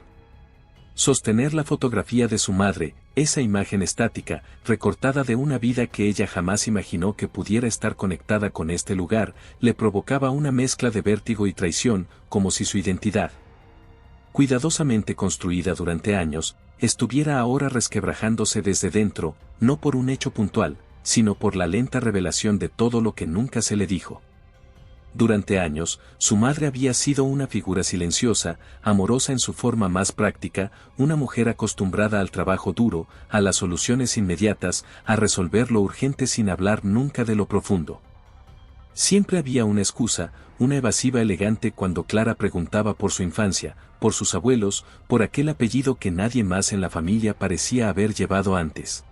Sostener la fotografía de su madre, esa imagen estática, recortada de una vida que ella jamás imaginó que pudiera estar conectada con este lugar, le provocaba una mezcla de vértigo y traición, como si su identidad, cuidadosamente construida durante años, estuviera ahora resquebrajándose desde dentro, no por un hecho puntual, sino por la lenta revelación de todo lo que nunca se le dijo. Durante años, su madre había sido una figura silenciosa, amorosa en su forma más práctica, una mujer acostumbrada al trabajo duro, a las soluciones inmediatas, a resolver lo urgente sin hablar nunca de lo profundo. Siempre había una excusa, una evasiva elegante cuando Clara preguntaba por su infancia, por sus abuelos, por aquel apellido que nadie más en la familia parecía haber llevado antes.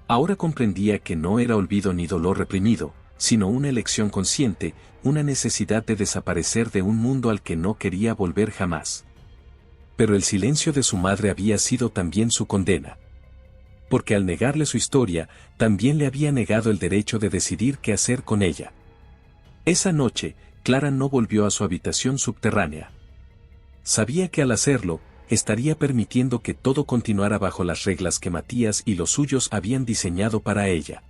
Ahora comprendía que no era olvido ni dolor reprimido, sino una elección consciente, una necesidad de desaparecer de un mundo al que no quería volver jamás. Pero el silencio de su madre había sido también su condena. Porque al negarle su historia, también le había negado el derecho de decidir qué hacer con ella. Esa noche, Clara no volvió a su habitación subterránea. Sabía que al hacerlo, estaría permitiendo que todo continuara bajo las reglas que Matías y los suyos habían diseñado para ella.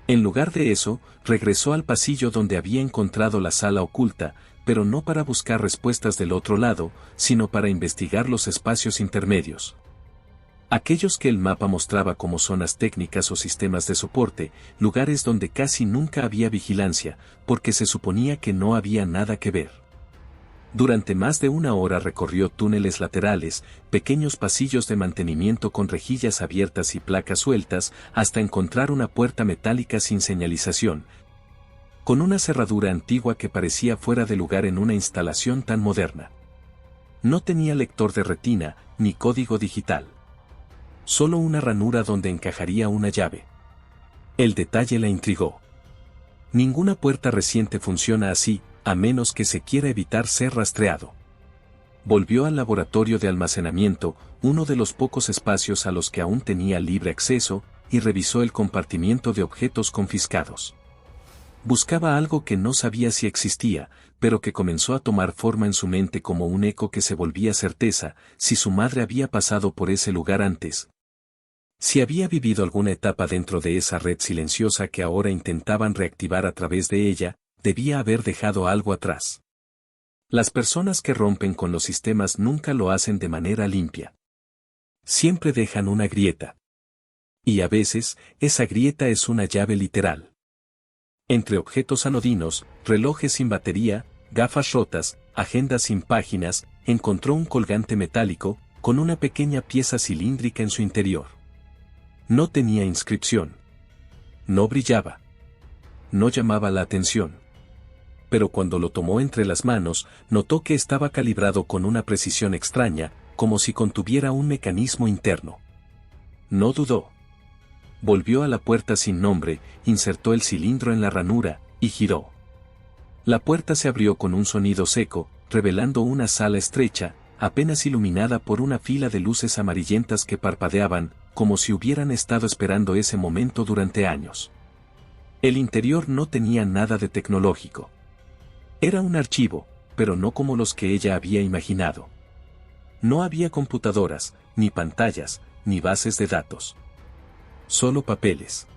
En lugar de eso, regresó al pasillo donde había encontrado la sala oculta, pero no para buscar respuestas del otro lado, sino para investigar los espacios intermedios. Aquellos que el mapa mostraba como zonas técnicas o sistemas de soporte, lugares donde casi nunca había vigilancia, porque se suponía que no había nada que ver. Durante más de una hora recorrió túneles laterales, pequeños pasillos de mantenimiento con rejillas abiertas y placas sueltas, hasta encontrar una puerta metálica sin señalización, con una cerradura antigua que parecía fuera de lugar en una instalación tan moderna. No tenía lector de retina, ni código digital. Solo una ranura donde encajaría una llave. El detalle la intrigó. Ninguna puerta reciente funciona así, a menos que se quiera evitar ser rastreado. Volvió al laboratorio de almacenamiento, uno de los pocos espacios a los que aún tenía libre acceso, y revisó el compartimiento de objetos confiscados. Buscaba algo que no sabía si existía, pero que comenzó a tomar forma en su mente como un eco que se volvía certeza, si su madre había pasado por ese lugar antes. Si había vivido alguna etapa dentro de esa red silenciosa que ahora intentaban reactivar a través de ella, debía haber dejado algo atrás. Las personas que rompen con los sistemas nunca lo hacen de manera limpia. Siempre dejan una grieta. Y a veces, esa grieta es una llave literal. Entre objetos anodinos, relojes sin batería, gafas rotas, agendas sin páginas, encontró un colgante metálico, con una pequeña pieza cilíndrica en su interior. No tenía inscripción. No brillaba. No llamaba la atención. Pero cuando lo tomó entre las manos, notó que estaba calibrado con una precisión extraña, como si contuviera un mecanismo interno. No dudó. Volvió a la puerta sin nombre, insertó el cilindro en la ranura, y giró. La puerta se abrió con un sonido seco, revelando una sala estrecha, apenas iluminada por una fila de luces amarillentas que parpadeaban, como si hubieran estado esperando ese momento durante años. El interior no tenía nada de tecnológico. Era un archivo, pero no como los que ella había imaginado. No había computadoras, ni pantallas, ni bases de datos. Solo papeles.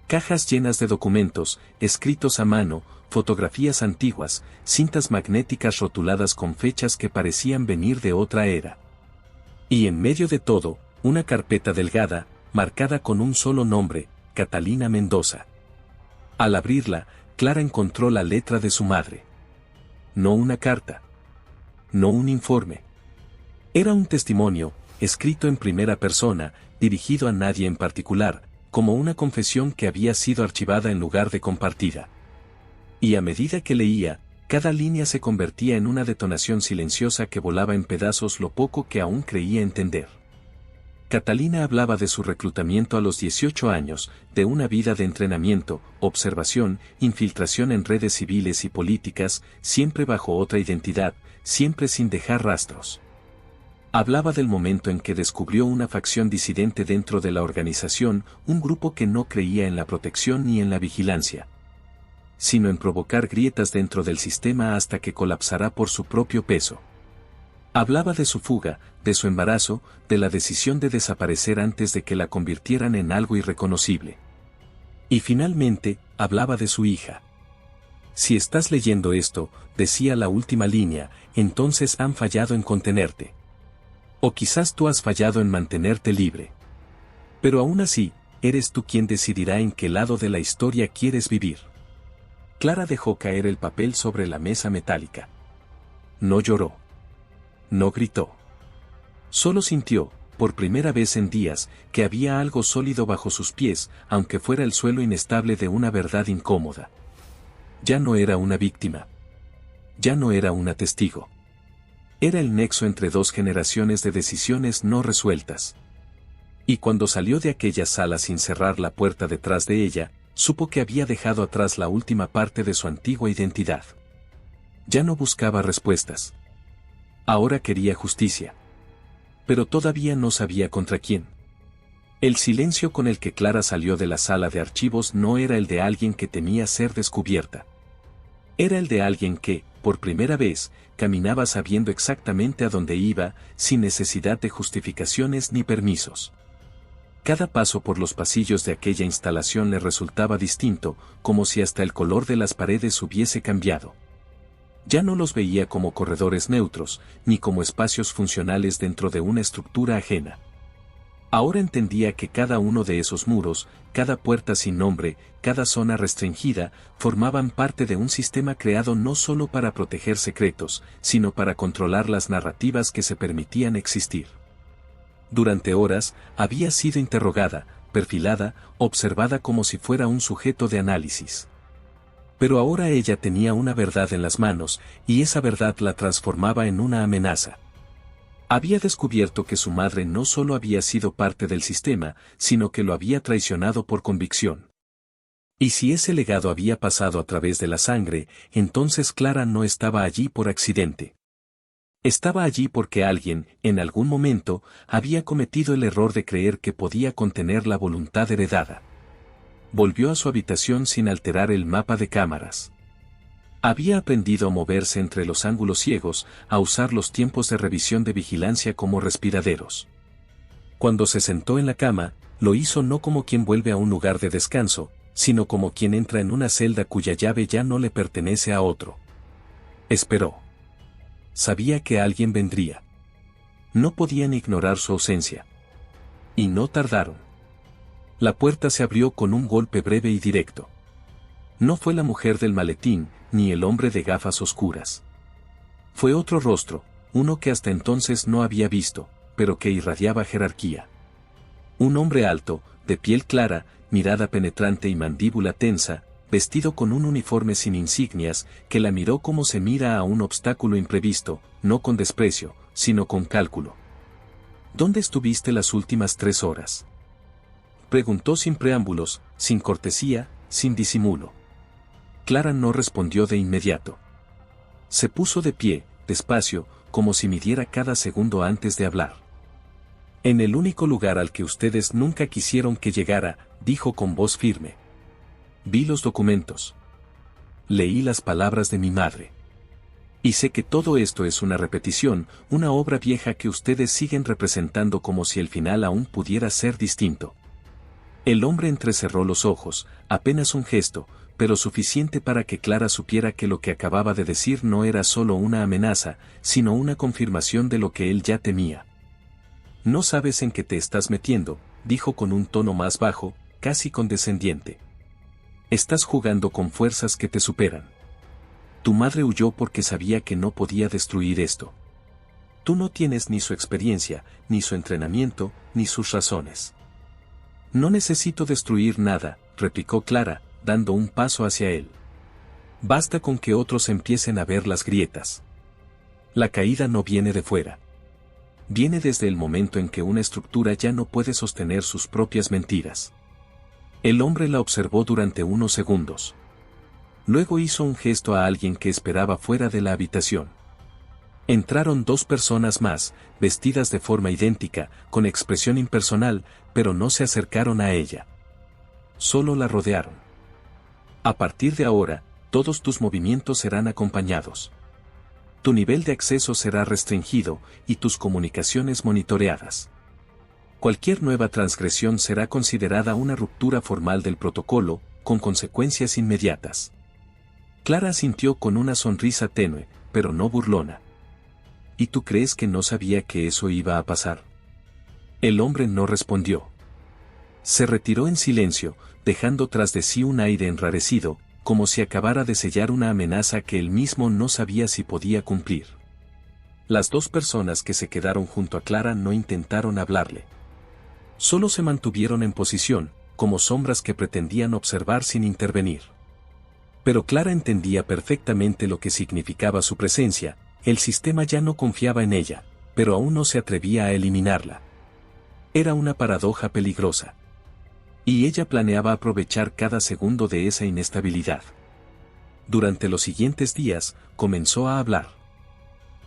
Cajas llenas de documentos, escritos a mano, fotografías antiguas, cintas magnéticas rotuladas con fechas que parecían venir de otra era. Y en medio de todo, una carpeta delgada, marcada con un solo nombre, Catalina Mendoza. Al abrirla, Clara encontró la letra de su madre. No una carta. No un informe. Era un testimonio, escrito en primera persona, dirigido a nadie en particular, como una confesión que había sido archivada en lugar de compartida. Y a medida que leía, cada línea se convertía en una detonación silenciosa que volaba en pedazos lo poco que aún creía entender. Catalina hablaba de su reclutamiento a los 18 años, de una vida de entrenamiento, observación, infiltración en redes civiles y políticas, siempre bajo otra identidad, siempre sin dejar rastros. Hablaba del momento en que descubrió una facción disidente dentro de la organización, un grupo que no creía en la protección ni en la vigilancia, sino en provocar grietas dentro del sistema hasta que colapsará por su propio peso. Hablaba de su fuga, de su embarazo, de la decisión de desaparecer antes de que la convirtieran en algo irreconocible. Y finalmente, hablaba de su hija. Si estás leyendo esto, decía la última línea, entonces han fallado en contenerte. O quizás tú has fallado en mantenerte libre. Pero aún así, eres tú quien decidirá en qué lado de la historia quieres vivir. Clara dejó caer el papel sobre la mesa metálica. No lloró. No gritó. Solo sintió, por primera vez en días, que había algo sólido bajo sus pies, aunque fuera el suelo inestable de una verdad incómoda. Ya no era una víctima. Ya no era una testigo. Era el nexo entre dos generaciones de decisiones no resueltas. Y cuando salió de aquella sala sin cerrar la puerta detrás de ella, supo que había dejado atrás la última parte de su antigua identidad. Ya no buscaba respuestas. Ahora quería justicia. Pero todavía no sabía contra quién. El silencio con el que Clara salió de la sala de archivos no era el de alguien que temía ser descubierta. Era el de alguien que, por primera vez, caminaba sabiendo exactamente a dónde iba, sin necesidad de justificaciones ni permisos. Cada paso por los pasillos de aquella instalación le resultaba distinto, como si hasta el color de las paredes hubiese cambiado. Ya no los veía como corredores neutros, ni como espacios funcionales dentro de una estructura ajena. Ahora entendía que cada uno de esos muros, cada puerta sin nombre, cada zona restringida, formaban parte de un sistema creado no solo para proteger secretos, sino para controlar las narrativas que se permitían existir. Durante horas, había sido interrogada, perfilada, observada como si fuera un sujeto de análisis. Pero ahora ella tenía una verdad en las manos, y esa verdad la transformaba en una amenaza. Había descubierto que su madre no solo había sido parte del sistema, sino que lo había traicionado por convicción. Y si ese legado había pasado a través de la sangre, entonces Clara no estaba allí por accidente. Estaba allí porque alguien, en algún momento, había cometido el error de creer que podía contener la voluntad heredada. Volvió a su habitación sin alterar el mapa de cámaras. Había aprendido a moverse entre los ángulos ciegos, a usar los tiempos de revisión de vigilancia como respiraderos. Cuando se sentó en la cama, lo hizo no como quien vuelve a un lugar de descanso, sino como quien entra en una celda cuya llave ya no le pertenece a otro. Esperó. Sabía que alguien vendría. No podían ignorar su ausencia. Y no tardaron. La puerta se abrió con un golpe breve y directo. No fue la mujer del maletín, ni el hombre de gafas oscuras. Fue otro rostro, uno que hasta entonces no había visto, pero que irradiaba jerarquía. Un hombre alto, de piel clara, mirada penetrante y mandíbula tensa, vestido con un uniforme sin insignias, que la miró como se mira a un obstáculo imprevisto, no con desprecio, sino con cálculo. ¿Dónde estuviste las últimas 3 horas? Preguntó sin preámbulos, sin cortesía, sin disimulo. Clara no respondió de inmediato. Se puso de pie, despacio, como si midiera cada segundo antes de hablar. En el único lugar al que ustedes nunca quisieron que llegara, dijo con voz firme. Vi los documentos. Leí las palabras de mi madre. Y sé que todo esto es una repetición, una obra vieja que ustedes siguen representando como si el final aún pudiera ser distinto. El hombre entrecerró los ojos, apenas un gesto, pero suficiente para que Clara supiera que lo que acababa de decir no era solo una amenaza, sino una confirmación de lo que él ya temía. No sabes en qué te estás metiendo, dijo con un tono más bajo, casi condescendiente. Estás jugando con fuerzas que te superan. Tu madre huyó porque sabía que no podía destruir esto. Tú no tienes ni su experiencia, ni su entrenamiento, ni sus razones. No necesito destruir nada, replicó Clara, dando un paso hacia él. Basta con que otros empiecen a ver las grietas. La caída no viene de fuera. Viene desde el momento en que una estructura ya no puede sostener sus propias mentiras. El hombre la observó durante unos segundos. Luego hizo un gesto a alguien que esperaba fuera de la habitación. Entraron 2 personas más, vestidas de forma idéntica, con expresión impersonal, pero no se acercaron a ella. Solo la rodearon. A partir de ahora, todos tus movimientos serán acompañados. Tu nivel de acceso será restringido, y tus comunicaciones monitoreadas. Cualquier nueva transgresión será considerada una ruptura formal del protocolo, con consecuencias inmediatas. Clara asintió con una sonrisa tenue, pero no burlona. ¿Y tú crees que no sabía que eso iba a pasar? El hombre no respondió. Se retiró en silencio, dejando tras de sí un aire enrarecido, como si acabara de sellar una amenaza que él mismo no sabía si podía cumplir. Las dos personas que se quedaron junto a Clara no intentaron hablarle. Solo se mantuvieron en posición, como sombras que pretendían observar sin intervenir. Pero Clara entendía perfectamente lo que significaba su presencia. El sistema ya no confiaba en ella, pero aún no se atrevía a eliminarla. Era una paradoja peligrosa. Y ella planeaba aprovechar cada segundo de esa inestabilidad. Durante los siguientes días, comenzó a hablar.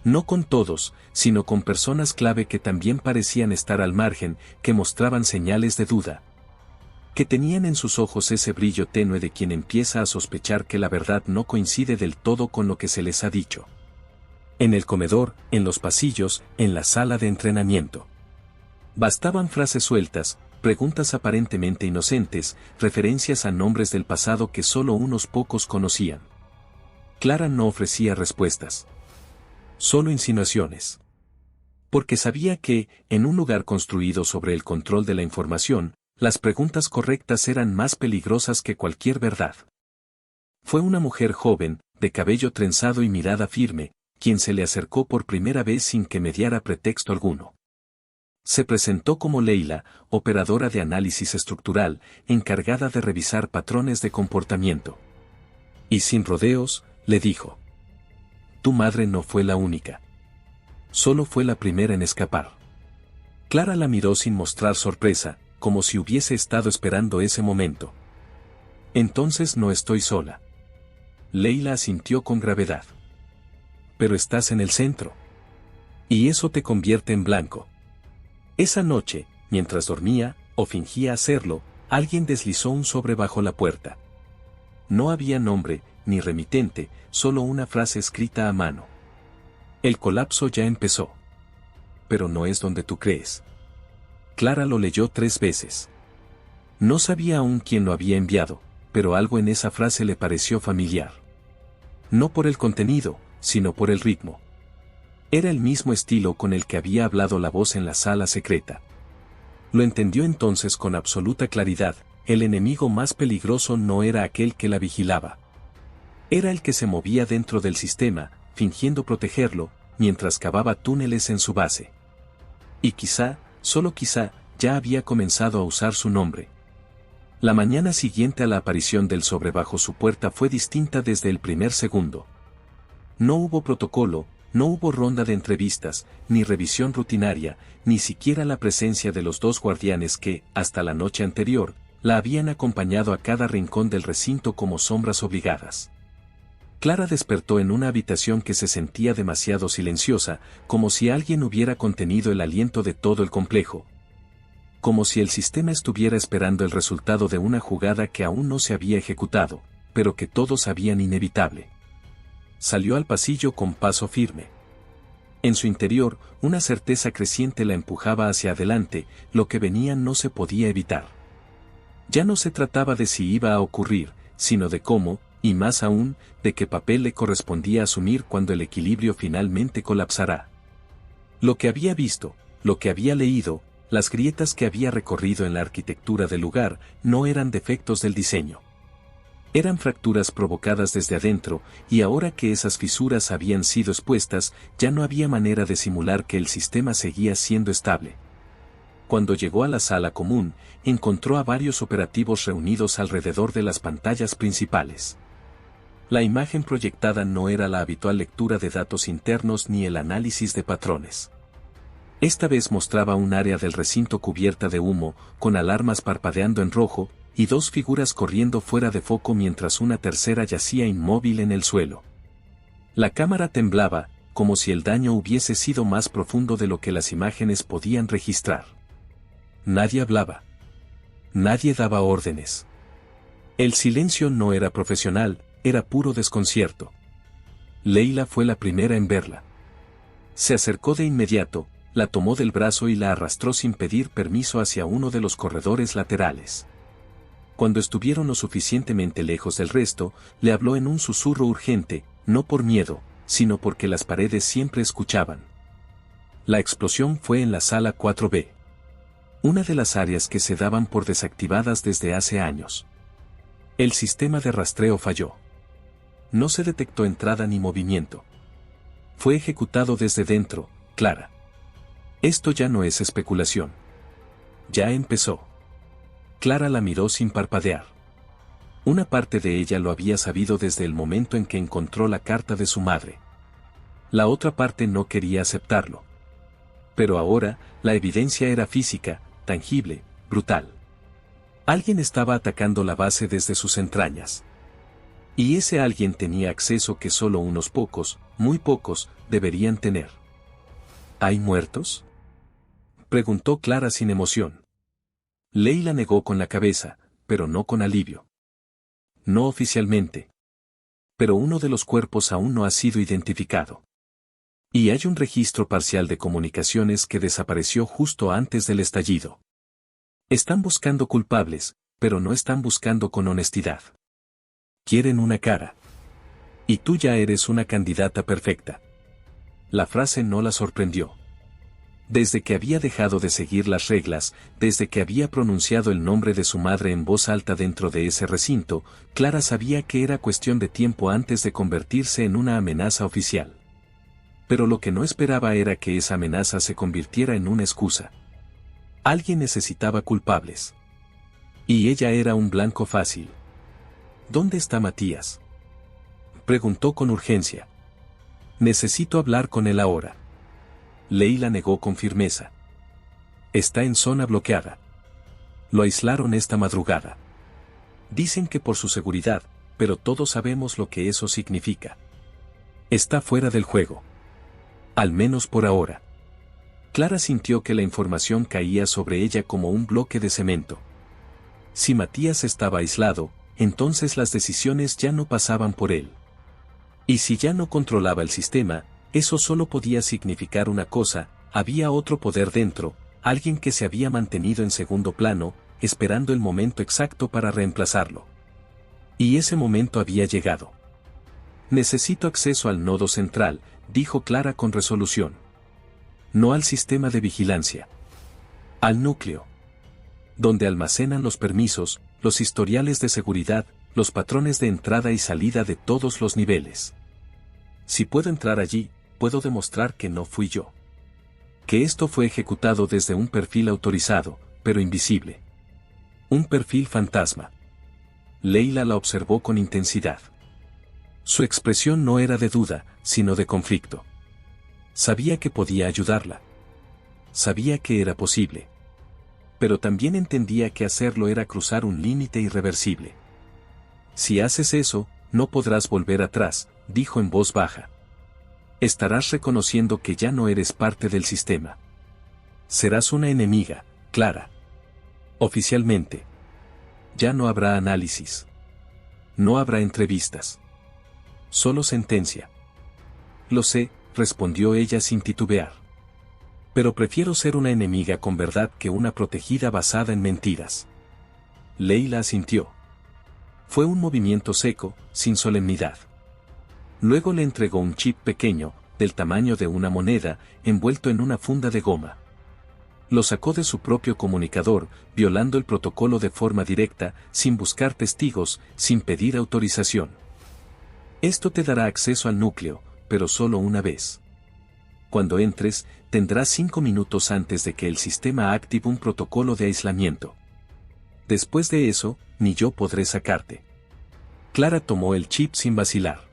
No con todos, sino con personas clave que también parecían estar al margen, que mostraban señales de duda. Que tenían en sus ojos ese brillo tenue de quien empieza a sospechar que la verdad no coincide del todo con lo que se les ha dicho. En el comedor, en los pasillos, en la sala de entrenamiento. Bastaban frases sueltas, preguntas aparentemente inocentes, referencias a nombres del pasado que solo unos pocos conocían. Clara no ofrecía respuestas. Solo insinuaciones. Porque sabía que, en un lugar construido sobre el control de la información, las preguntas correctas eran más peligrosas que cualquier verdad. Fue una mujer joven, de cabello trenzado y mirada firme, quien se le acercó por primera vez sin que mediara pretexto alguno. Se presentó como Leila, operadora de análisis estructural, encargada de revisar patrones de comportamiento. Y sin rodeos, le dijo: «Tu madre no fue la única. Solo fue la primera en escapar». Clara la miró sin mostrar sorpresa, como si hubiese estado esperando ese momento. «Entonces no estoy sola». Leila asintió con gravedad. «Pero estás en el centro. Y eso te convierte en blanco». Esa noche, mientras dormía, o fingía hacerlo, alguien deslizó un sobre bajo la puerta. No había nombre, ni remitente, solo una frase escrita a mano. «El colapso ya empezó. Pero no es donde tú crees». Clara lo leyó 3 veces. No sabía aún quién lo había enviado, pero algo en esa frase le pareció familiar. No por el contenido, sino por el ritmo. Era el mismo estilo con el que había hablado la voz en la sala secreta. Lo entendió entonces con absoluta claridad: el enemigo más peligroso no era aquel que la vigilaba. Era el que se movía dentro del sistema, fingiendo protegerlo, mientras cavaba túneles en su base. Y quizá, solo quizá, ya había comenzado a usar su nombre. La mañana siguiente a la aparición del sobre bajo su puerta fue distinta desde el primer segundo. No hubo protocolo, no hubo ronda de entrevistas, ni revisión rutinaria, ni siquiera la presencia de los 2 guardianes que, hasta la noche anterior, la habían acompañado a cada rincón del recinto como sombras obligadas. Clara despertó en una habitación que se sentía demasiado silenciosa, como si alguien hubiera contenido el aliento de todo el complejo. Como si el sistema estuviera esperando el resultado de una jugada que aún no se había ejecutado, pero que todos sabían inevitable. Salió al pasillo con paso firme. En su interior, una certeza creciente la empujaba hacia adelante, lo que venía no se podía evitar. Ya no se trataba de si iba a ocurrir, sino de cómo, y más aún, de qué papel le correspondía asumir cuando el equilibrio finalmente colapsará. Lo que había visto, lo que había leído, las grietas que había recorrido en la arquitectura del lugar, no eran defectos del diseño. Eran fracturas provocadas desde adentro, y ahora que esas fisuras habían sido expuestas, ya no había manera de simular que el sistema seguía siendo estable. Cuando llegó a la sala común, encontró a varios operativos reunidos alrededor de las pantallas principales. La imagen proyectada no era la habitual lectura de datos internos ni el análisis de patrones. Esta vez mostraba un área del recinto cubierta de humo, con alarmas parpadeando en rojo, y 2 figuras corriendo fuera de foco mientras una tercera yacía inmóvil en el suelo. La cámara temblaba, como si el daño hubiese sido más profundo de lo que las imágenes podían registrar. Nadie hablaba. Nadie daba órdenes. El silencio no era profesional, era puro desconcierto. Leila fue la primera en verla. Se acercó de inmediato, la tomó del brazo y la arrastró sin pedir permiso hacia uno de los corredores laterales. Cuando estuvieron lo suficientemente lejos del resto, le habló en un susurro urgente, no por miedo, sino porque las paredes siempre escuchaban. La explosión fue en la sala 4B. Una de las áreas que se daban por desactivadas desde hace años. El sistema de rastreo falló. No se detectó entrada ni movimiento. Fue ejecutado desde dentro, Clara. Esto ya no es especulación. Ya empezó. Clara la miró sin parpadear. Una parte de ella lo había sabido desde el momento en que encontró la carta de su madre. La otra parte no quería aceptarlo. Pero ahora, la evidencia era física, tangible, brutal. Alguien estaba atacando la base desde sus entrañas. Y ese alguien tenía acceso que solo unos pocos, muy pocos, deberían tener. ¿Hay muertos?, preguntó Clara sin emoción. Leila negó con la cabeza, pero no con alivio. No oficialmente. Pero uno de los cuerpos aún no ha sido identificado. Y hay un registro parcial de comunicaciones que desapareció justo antes del estallido. Están buscando culpables, pero no están buscando con honestidad. Quieren una cara. Y tú ya eres una candidata perfecta. La frase no la sorprendió. Desde que había dejado de seguir las reglas, desde que había pronunciado el nombre de su madre en voz alta dentro de ese recinto, Clara sabía que era cuestión de tiempo antes de convertirse en una amenaza oficial. Pero lo que no esperaba era que esa amenaza se convirtiera en una excusa. Alguien necesitaba culpables. Y ella era un blanco fácil. ¿Dónde está Matías?, preguntó con urgencia. Necesito hablar con él ahora. Leila negó con firmeza. Está en zona bloqueada. Lo aislaron esta madrugada. Dicen que por su seguridad, pero todos sabemos lo que eso significa. Está fuera del juego. Al menos por ahora. Clara sintió que la información caía sobre ella como un bloque de cemento. Si Matías estaba aislado, entonces las decisiones ya no pasaban por él. Y si ya no controlaba el sistema, eso solo podía significar una cosa: había otro poder dentro, alguien que se había mantenido en segundo plano, esperando el momento exacto para reemplazarlo. Y ese momento había llegado. Necesito acceso al nodo central, dijo Clara con resolución. No al sistema de vigilancia. Al núcleo. Donde almacenan los permisos, los historiales de seguridad, los patrones de entrada y salida de todos los niveles. Si puedo entrar allí, puedo demostrar que no fui yo. Que esto fue ejecutado desde un perfil autorizado, pero invisible. Un perfil fantasma. Leila la observó con intensidad. Su expresión no era de duda, sino de conflicto. Sabía que podía ayudarla. Sabía que era posible. Pero también entendía que hacerlo era cruzar un límite irreversible. Si haces eso, no podrás volver atrás, dijo en voz baja. Estarás reconociendo que ya no eres parte del sistema. Serás una enemiga, Clara. Oficialmente. Ya no habrá análisis. No habrá entrevistas. Solo sentencia. Lo sé, respondió ella sin titubear. Pero prefiero ser una enemiga con verdad que una protegida basada en mentiras. Leila asintió. Fue un movimiento seco, sin solemnidad. Luego le entregó un chip pequeño, del tamaño de una moneda, envuelto en una funda de goma. Lo sacó de su propio comunicador, violando el protocolo de forma directa, sin buscar testigos, sin pedir autorización. Esto te dará acceso al núcleo, pero solo una vez. Cuando entres, tendrás 5 minutos antes de que el sistema active un protocolo de aislamiento. Después de eso, ni yo podré sacarte. Clara tomó el chip sin vacilar.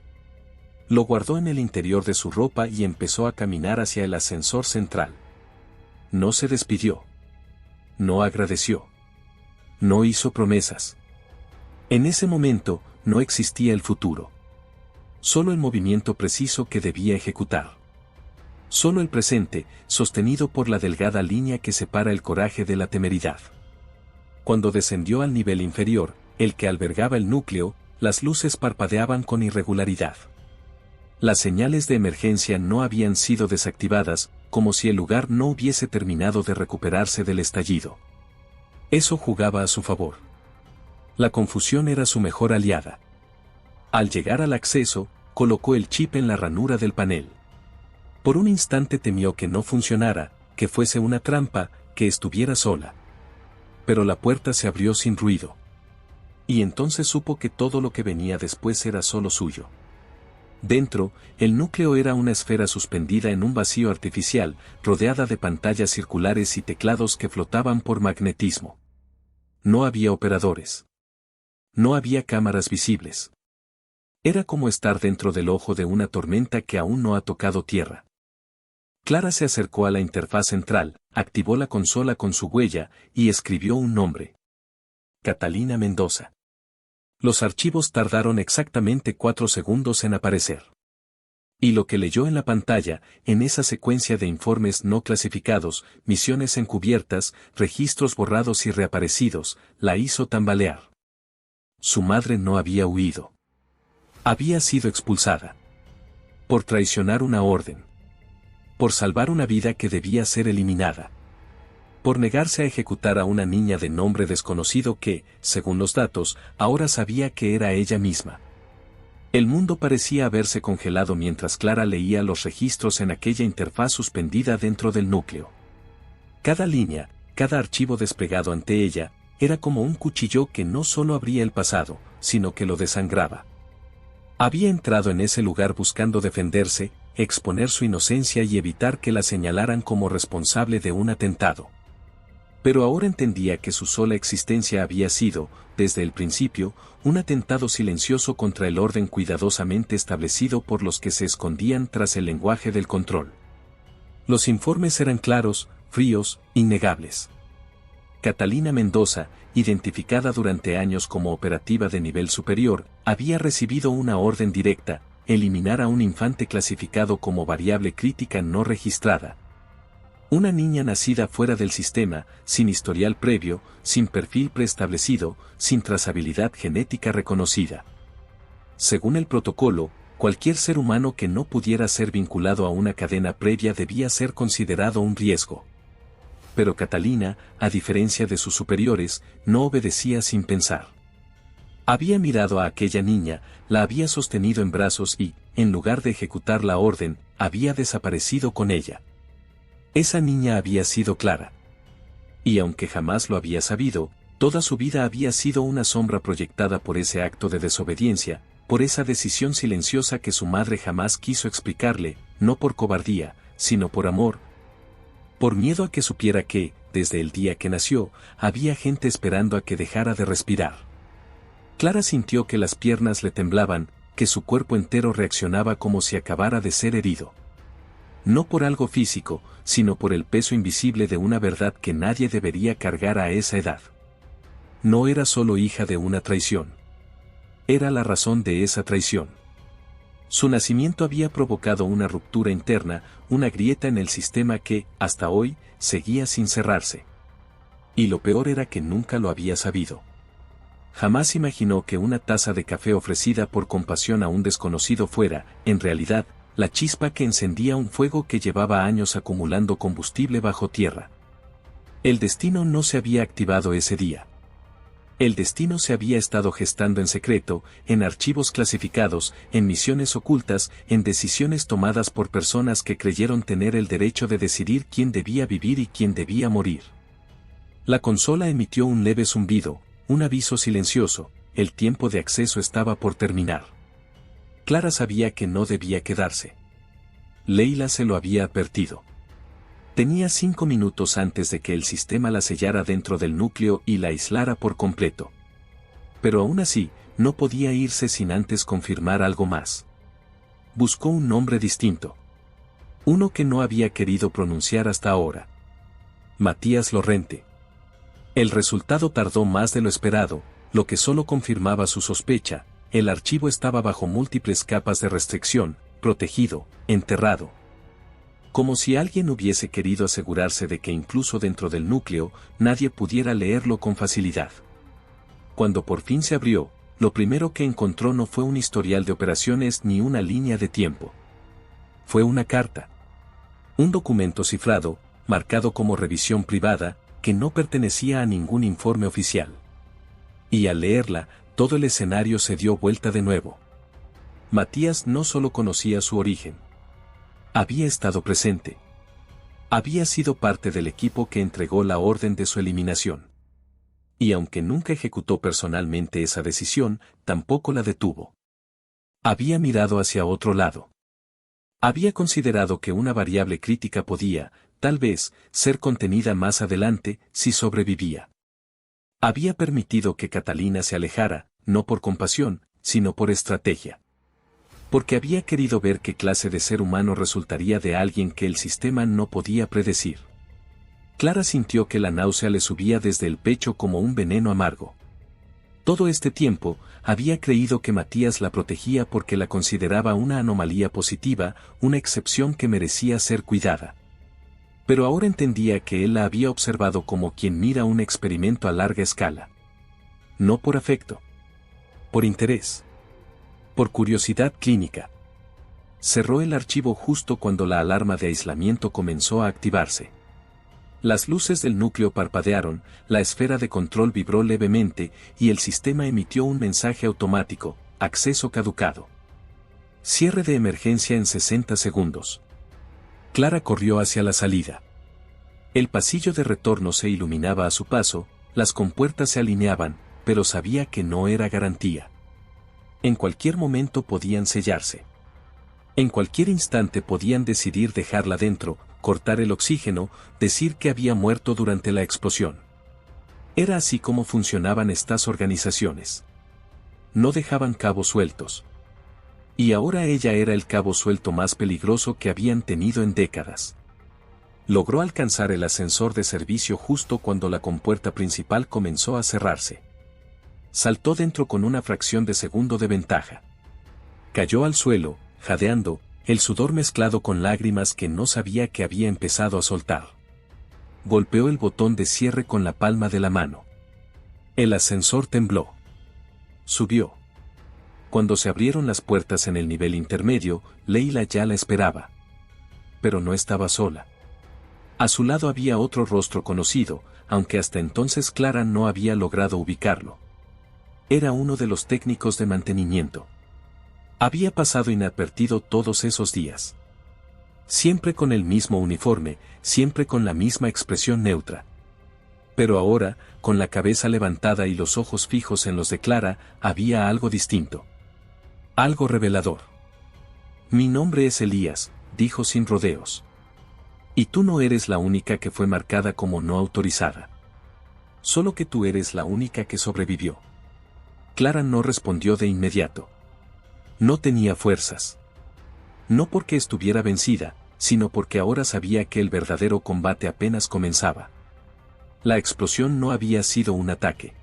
Lo guardó en el interior de su ropa y empezó a caminar hacia el ascensor central. No se despidió. No agradeció. No hizo promesas. En ese momento, no existía el futuro. Solo el movimiento preciso que debía ejecutar. Solo el presente, sostenido por la delgada línea que separa el coraje de la temeridad. Cuando descendió al nivel inferior, el que albergaba el núcleo, las luces parpadeaban con irregularidad. Las señales de emergencia no habían sido desactivadas, como si el lugar no hubiese terminado de recuperarse del estallido. Eso jugaba a su favor. La confusión era su mejor aliada. Al llegar al acceso, colocó el chip en la ranura del panel. Por un instante temió que no funcionara, que fuese una trampa, que estuviera sola. Pero la puerta se abrió sin ruido. Y entonces supo que todo lo que venía después era solo suyo. Dentro, el núcleo era una esfera suspendida en un vacío artificial, rodeada de pantallas circulares y teclados que flotaban por magnetismo. No había operadores. No había cámaras visibles. Era como estar dentro del ojo de una tormenta que aún no ha tocado tierra. Clara se acercó a la interfaz central, activó la consola con su huella y escribió un nombre. Catalina Mendoza. Los archivos tardaron exactamente 4 segundos en aparecer. Y lo que leyó en la pantalla, en esa secuencia de informes no clasificados, misiones encubiertas, registros borrados y reaparecidos, la hizo tambalear. Su madre no había huido. Había sido expulsada. Por traicionar una orden. Por salvar una vida que debía ser eliminada. Por negarse a ejecutar a una niña de nombre desconocido que, según los datos, ahora sabía que era ella misma. El mundo parecía haberse congelado mientras Clara leía los registros en aquella interfaz suspendida dentro del núcleo. Cada línea, cada archivo desplegado ante ella, era como un cuchillo que no solo abría el pasado, sino que lo desangraba. Había entrado en ese lugar buscando defenderse, exponer su inocencia y evitar que la señalaran como responsable de un atentado. Pero ahora entendía que su sola existencia había sido, desde el principio, un atentado silencioso contra el orden cuidadosamente establecido por los que se escondían tras el lenguaje del control. Los informes eran claros, fríos, innegables. Catalina Mendoza, identificada durante años como operativa de nivel superior, había recibido una orden directa: eliminar a un infante clasificado como variable crítica no registrada. Una niña nacida fuera del sistema, sin historial previo, sin perfil preestablecido, sin trazabilidad genética reconocida. Según el protocolo, cualquier ser humano que no pudiera ser vinculado a una cadena previa debía ser considerado un riesgo. Pero Catalina, a diferencia de sus superiores, no obedecía sin pensar. Había mirado a aquella niña, la había sostenido en brazos y, en lugar de ejecutar la orden, había desaparecido con ella. Esa niña había sido Clara. Y aunque jamás lo había sabido, toda su vida había sido una sombra proyectada por ese acto de desobediencia, por esa decisión silenciosa que su madre jamás quiso explicarle, no por cobardía, sino por amor. Por miedo a que supiera que, desde el día que nació, había gente esperando a que dejara de respirar. Clara sintió que las piernas le temblaban, que su cuerpo entero reaccionaba como si acabara de ser herido. No por algo físico, sino por el peso invisible de una verdad que nadie debería cargar a esa edad. No era solo hija de una traición. Era la razón de esa traición. Su nacimiento había provocado una ruptura interna, una grieta en el sistema que, hasta hoy, seguía sin cerrarse. Y lo peor era que nunca lo había sabido. Jamás imaginó que una taza de café ofrecida por compasión a un desconocido fuera, en realidad, la chispa que encendía un fuego que llevaba años acumulando combustible bajo tierra. El destino no se había activado ese día. El destino se había estado gestando en secreto, en archivos clasificados, en misiones ocultas, en decisiones tomadas por personas que creyeron tener el derecho de decidir quién debía vivir y quién debía morir. La consola emitió un leve zumbido, un aviso silencioso: el tiempo de acceso estaba por terminar. Clara sabía que no debía quedarse. Leila se lo había advertido. Tenía 5 minutos antes de que el sistema la sellara dentro del núcleo y la aislara por completo. Pero aún así, no podía irse sin antes confirmar algo más. Buscó un nombre distinto. Uno que no había querido pronunciar hasta ahora. Matías Lorente. El resultado tardó más de lo esperado, lo que solo confirmaba su sospecha: el archivo estaba bajo múltiples capas de restricción, protegido, enterrado. Como si alguien hubiese querido asegurarse de que incluso dentro del núcleo, nadie pudiera leerlo con facilidad. Cuando por fin se abrió, lo primero que encontró no fue un historial de operaciones ni una línea de tiempo. Fue una carta. Un documento cifrado, marcado como revisión privada, que no pertenecía a ningún informe oficial. Y al leerla, todo el escenario se dio vuelta de nuevo. Matías no solo conocía su origen. Había estado presente. Había sido parte del equipo que entregó la orden de su eliminación. Y aunque nunca ejecutó personalmente esa decisión, tampoco la detuvo. Había mirado hacia otro lado. Había considerado que una variable crítica podía, tal vez, ser contenida más adelante, si sobrevivía. Había permitido que Catalina se alejara, no por compasión, sino por estrategia. Porque había querido ver qué clase de ser humano resultaría de alguien que el sistema no podía predecir. Clara sintió que la náusea le subía desde el pecho como un veneno amargo. Todo este tiempo, había creído que Matías la protegía porque la consideraba una anomalía positiva, una excepción que merecía ser cuidada. Pero ahora entendía que él la había observado como quien mira un experimento a larga escala. No por afecto. Por interés. Por curiosidad clínica. Cerró el archivo justo cuando la alarma de aislamiento comenzó a activarse. Las luces del núcleo parpadearon, la esfera de control vibró levemente y el sistema emitió un mensaje automático: acceso caducado. Cierre de emergencia en 60 segundos. Clara corrió hacia la salida. El pasillo de retorno se iluminaba a su paso, las compuertas se alineaban, pero sabía que no era garantía. En cualquier momento podían sellarse. En cualquier instante podían decidir dejarla dentro, cortar el oxígeno, decir que había muerto durante la explosión. Era así como funcionaban estas organizaciones. No dejaban cabos sueltos. Y ahora ella era el cabo suelto más peligroso que habían tenido en décadas. Logró alcanzar el ascensor de servicio justo cuando la compuerta principal comenzó a cerrarse. Saltó dentro con una fracción de segundo de ventaja. Cayó al suelo, jadeando, el sudor mezclado con lágrimas que no sabía que había empezado a soltar. Golpeó el botón de cierre con la palma de la mano. El ascensor tembló. Subió. Cuando se abrieron las puertas en el nivel intermedio, Leila ya la esperaba. Pero no estaba sola. A su lado había otro rostro conocido, aunque hasta entonces Clara no había logrado ubicarlo. Era uno de los técnicos de mantenimiento. Había pasado inadvertido todos esos días. Siempre con el mismo uniforme, siempre con la misma expresión neutra. Pero ahora, con la cabeza levantada y los ojos fijos en los de Clara, había algo distinto. Algo revelador. Mi nombre es Elías, dijo sin rodeos. Y tú no eres la única que fue marcada como no autorizada. Solo que tú eres la única que sobrevivió. Clara no respondió de inmediato. No tenía fuerzas. No porque estuviera vencida, sino porque ahora sabía que el verdadero combate apenas comenzaba. La explosión no había sido un ataque.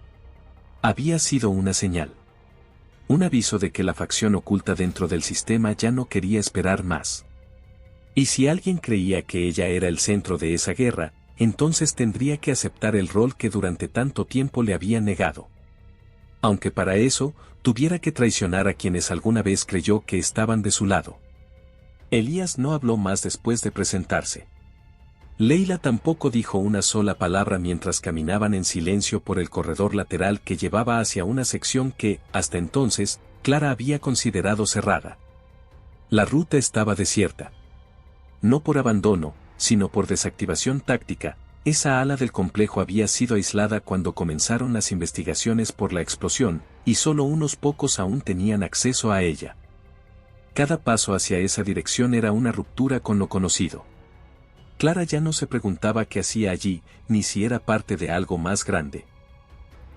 Había sido una señal. Un aviso de que la facción oculta dentro del sistema ya no quería esperar más. Y si alguien creía que ella era el centro de esa guerra, entonces tendría que aceptar el rol que durante tanto tiempo le había negado. Aunque para eso, tuviera que traicionar a quienes alguna vez creyó que estaban de su lado. Elías no habló más después de presentarse. Leila tampoco dijo una sola palabra mientras caminaban en silencio por el corredor lateral que llevaba hacia una sección que, hasta entonces, Clara había considerado cerrada. La ruta estaba desierta. No por abandono, sino por desactivación táctica. Esa ala del complejo había sido aislada cuando comenzaron las investigaciones por la explosión, y solo unos pocos aún tenían acceso a ella. Cada paso hacia esa dirección era una ruptura con lo conocido. Clara ya no se preguntaba qué hacía allí, ni si era parte de algo más grande.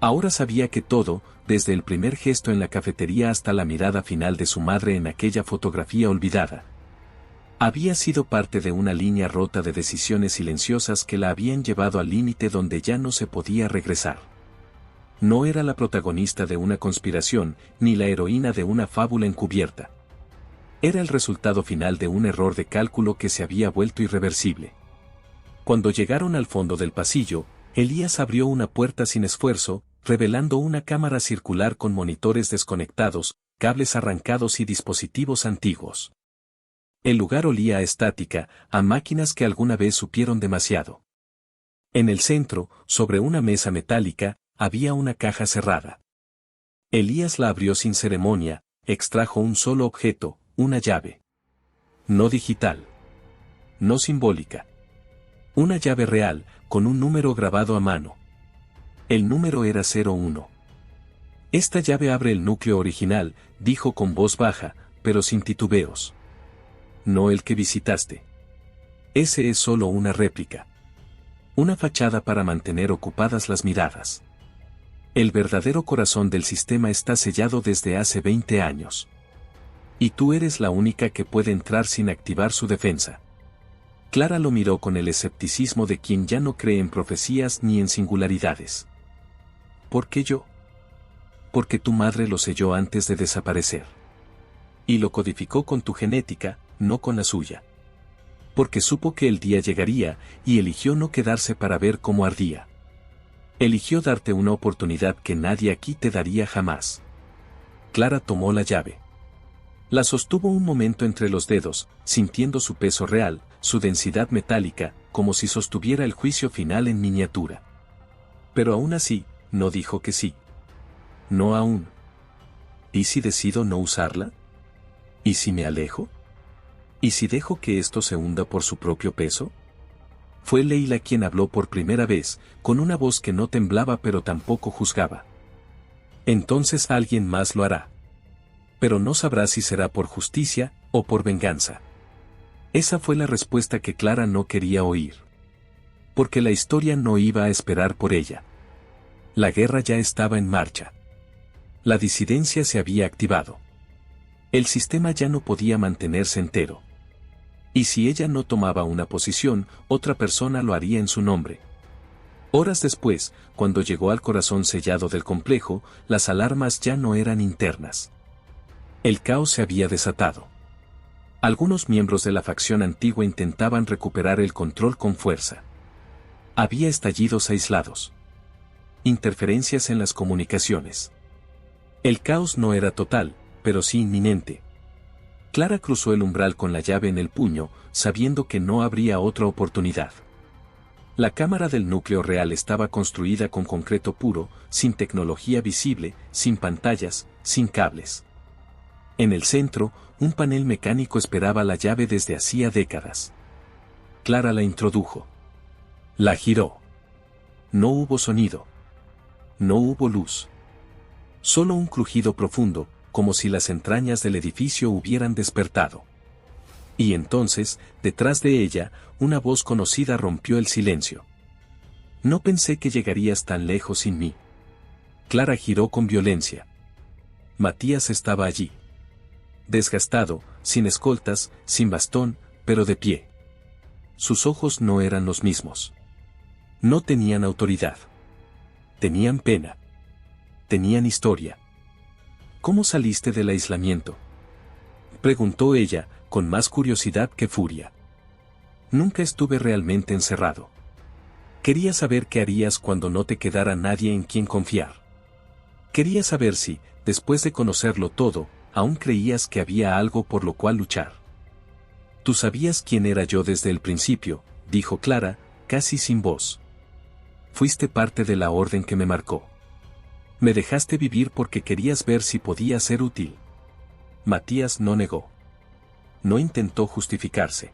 Ahora sabía que todo, desde el primer gesto en la cafetería hasta la mirada final de su madre en aquella fotografía olvidada, había sido parte de una línea rota de decisiones silenciosas que la habían llevado al límite donde ya no se podía regresar. No era la protagonista de una conspiración, ni la heroína de una fábula encubierta. Era el resultado final de un error de cálculo que se había vuelto irreversible. Cuando llegaron al fondo del pasillo, Elías abrió una puerta sin esfuerzo, revelando una cámara circular con monitores desconectados, cables arrancados y dispositivos antiguos. El lugar olía a estática, a máquinas que alguna vez supieron demasiado. En el centro, sobre una mesa metálica, había una caja cerrada. Elías la abrió sin ceremonia, extrajo un solo objeto, una llave. No digital. No simbólica. Una llave real, con un número grabado a mano. El número era 01. Esta llave abre el núcleo original, dijo con voz baja, pero sin titubeos. No el que visitaste. Ese es solo una réplica. Una fachada para mantener ocupadas las miradas. El verdadero corazón del sistema está sellado desde hace 20 años. Y tú eres la única que puede entrar sin activar su defensa. Clara lo miró con el escepticismo de quien ya no cree en profecías ni en singularidades. ¿Por qué yo? Porque tu madre lo selló antes de desaparecer. Y lo codificó con tu genética, no con la suya. Porque supo que el día llegaría, y eligió no quedarse para ver cómo ardía. Eligió darte una oportunidad que nadie aquí te daría jamás. Clara tomó la llave. La sostuvo un momento entre los dedos, sintiendo su peso real, su densidad metálica, como si sostuviera el juicio final en miniatura. Pero aún así, no dijo que sí. No aún. ¿Y si decido no usarla? ¿Y si me alejo? ¿Y si dejo que esto se hunda por su propio peso? Fue Leila quien habló por primera vez, con una voz que no temblaba pero tampoco juzgaba. Entonces alguien más lo hará. Pero no sabrá si será por justicia o por venganza. Esa fue la respuesta que Clara no quería oír. Porque la historia no iba a esperar por ella. La guerra ya estaba en marcha. La disidencia se había activado. El sistema ya no podía mantenerse entero. Y si ella no tomaba una posición, otra persona lo haría en su nombre. Horas después, cuando llegó al corazón sellado del complejo, las alarmas ya no eran internas. El caos se había desatado. Algunos miembros de la facción antigua intentaban recuperar el control con fuerza. Había estallidos aislados. Interferencias en las comunicaciones. El caos no era total, pero sí inminente. Clara cruzó el umbral con la llave en el puño, sabiendo que no habría otra oportunidad. La cámara del núcleo real estaba construida con concreto puro, sin tecnología visible, sin pantallas, sin cables. En el centro, un panel mecánico esperaba la llave desde hacía décadas. Clara la introdujo. La giró. No hubo sonido. No hubo luz. Solo un crujido profundo, como si las entrañas del edificio hubieran despertado. Y entonces, detrás de ella, una voz conocida rompió el silencio. No pensé que llegarías tan lejos sin mí. Clara giró con violencia. Matías estaba allí. Desgastado, sin escoltas, sin bastón, pero de pie. Sus ojos no eran los mismos. No tenían autoridad. Tenían pena. Tenían historia. ¿Cómo saliste del aislamiento?, preguntó ella, con más curiosidad que furia. Nunca estuve realmente encerrado. Quería saber qué harías cuando no te quedara nadie en quien confiar. Quería saber si, después de conocerlo todo, aún creías que había algo por lo cual luchar. Tú sabías quién era yo desde el principio, dijo Clara, casi sin voz. Fuiste parte de la orden que me marcó. Me dejaste vivir porque querías ver si podía ser útil. Matías no negó. No intentó justificarse.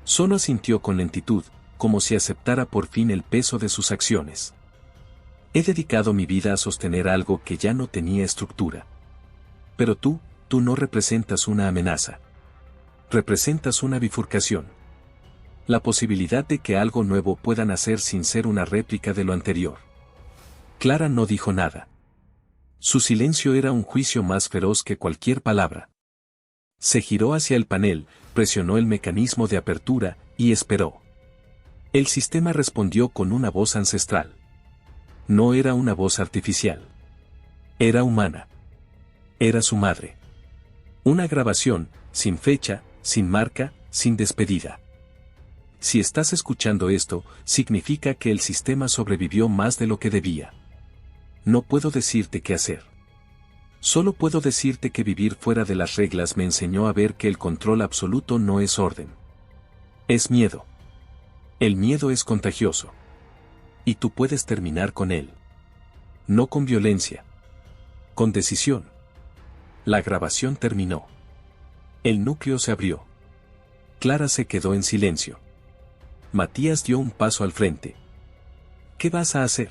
Solo asintió con lentitud, como si aceptara por fin el peso de sus acciones. He dedicado mi vida a sostener algo que ya no tenía estructura. Pero tú no representas una amenaza. Representas una bifurcación. La posibilidad de que algo nuevo pueda nacer sin ser una réplica de lo anterior. Clara no dijo nada. Su silencio era un juicio más feroz que cualquier palabra. Se giró hacia el panel, presionó el mecanismo de apertura, y esperó. El sistema respondió con una voz ancestral. No era una voz artificial. Era humana. Era su madre. Una grabación, sin fecha, sin marca, sin despedida. Si estás escuchando esto, significa que el sistema sobrevivió más de lo que debía. No puedo decirte qué hacer. Solo puedo decirte que vivir fuera de las reglas me enseñó a ver que el control absoluto no es orden. Es miedo. El miedo es contagioso. Y tú puedes terminar con él. No con violencia. Con decisión. La grabación terminó. El núcleo se abrió. Clara se quedó en silencio. Matías dio un paso al frente. ¿Qué vas a hacer?,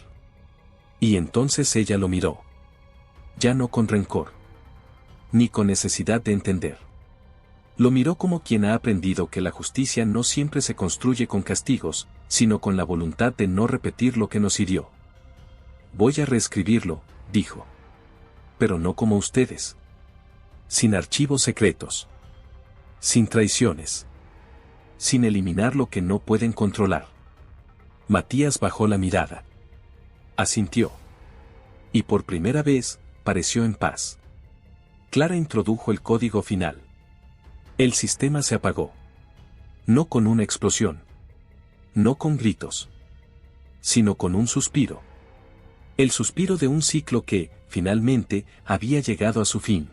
Y entonces ella lo miró. Ya no con rencor. Ni con necesidad de entender. Lo miró como quien ha aprendido que la justicia no siempre se construye con castigos, sino con la voluntad de no repetir lo que nos hirió. Voy a reescribirlo, dijo. Pero no como ustedes. Sin archivos secretos. Sin traiciones. Sin eliminar lo que no pueden controlar. Matías bajó la mirada. Asintió. Y por primera vez, pareció en paz. Clara introdujo el código final. El sistema se apagó. No con una explosión. No con gritos. Sino con un suspiro. El suspiro de un ciclo que, finalmente, había llegado a su fin.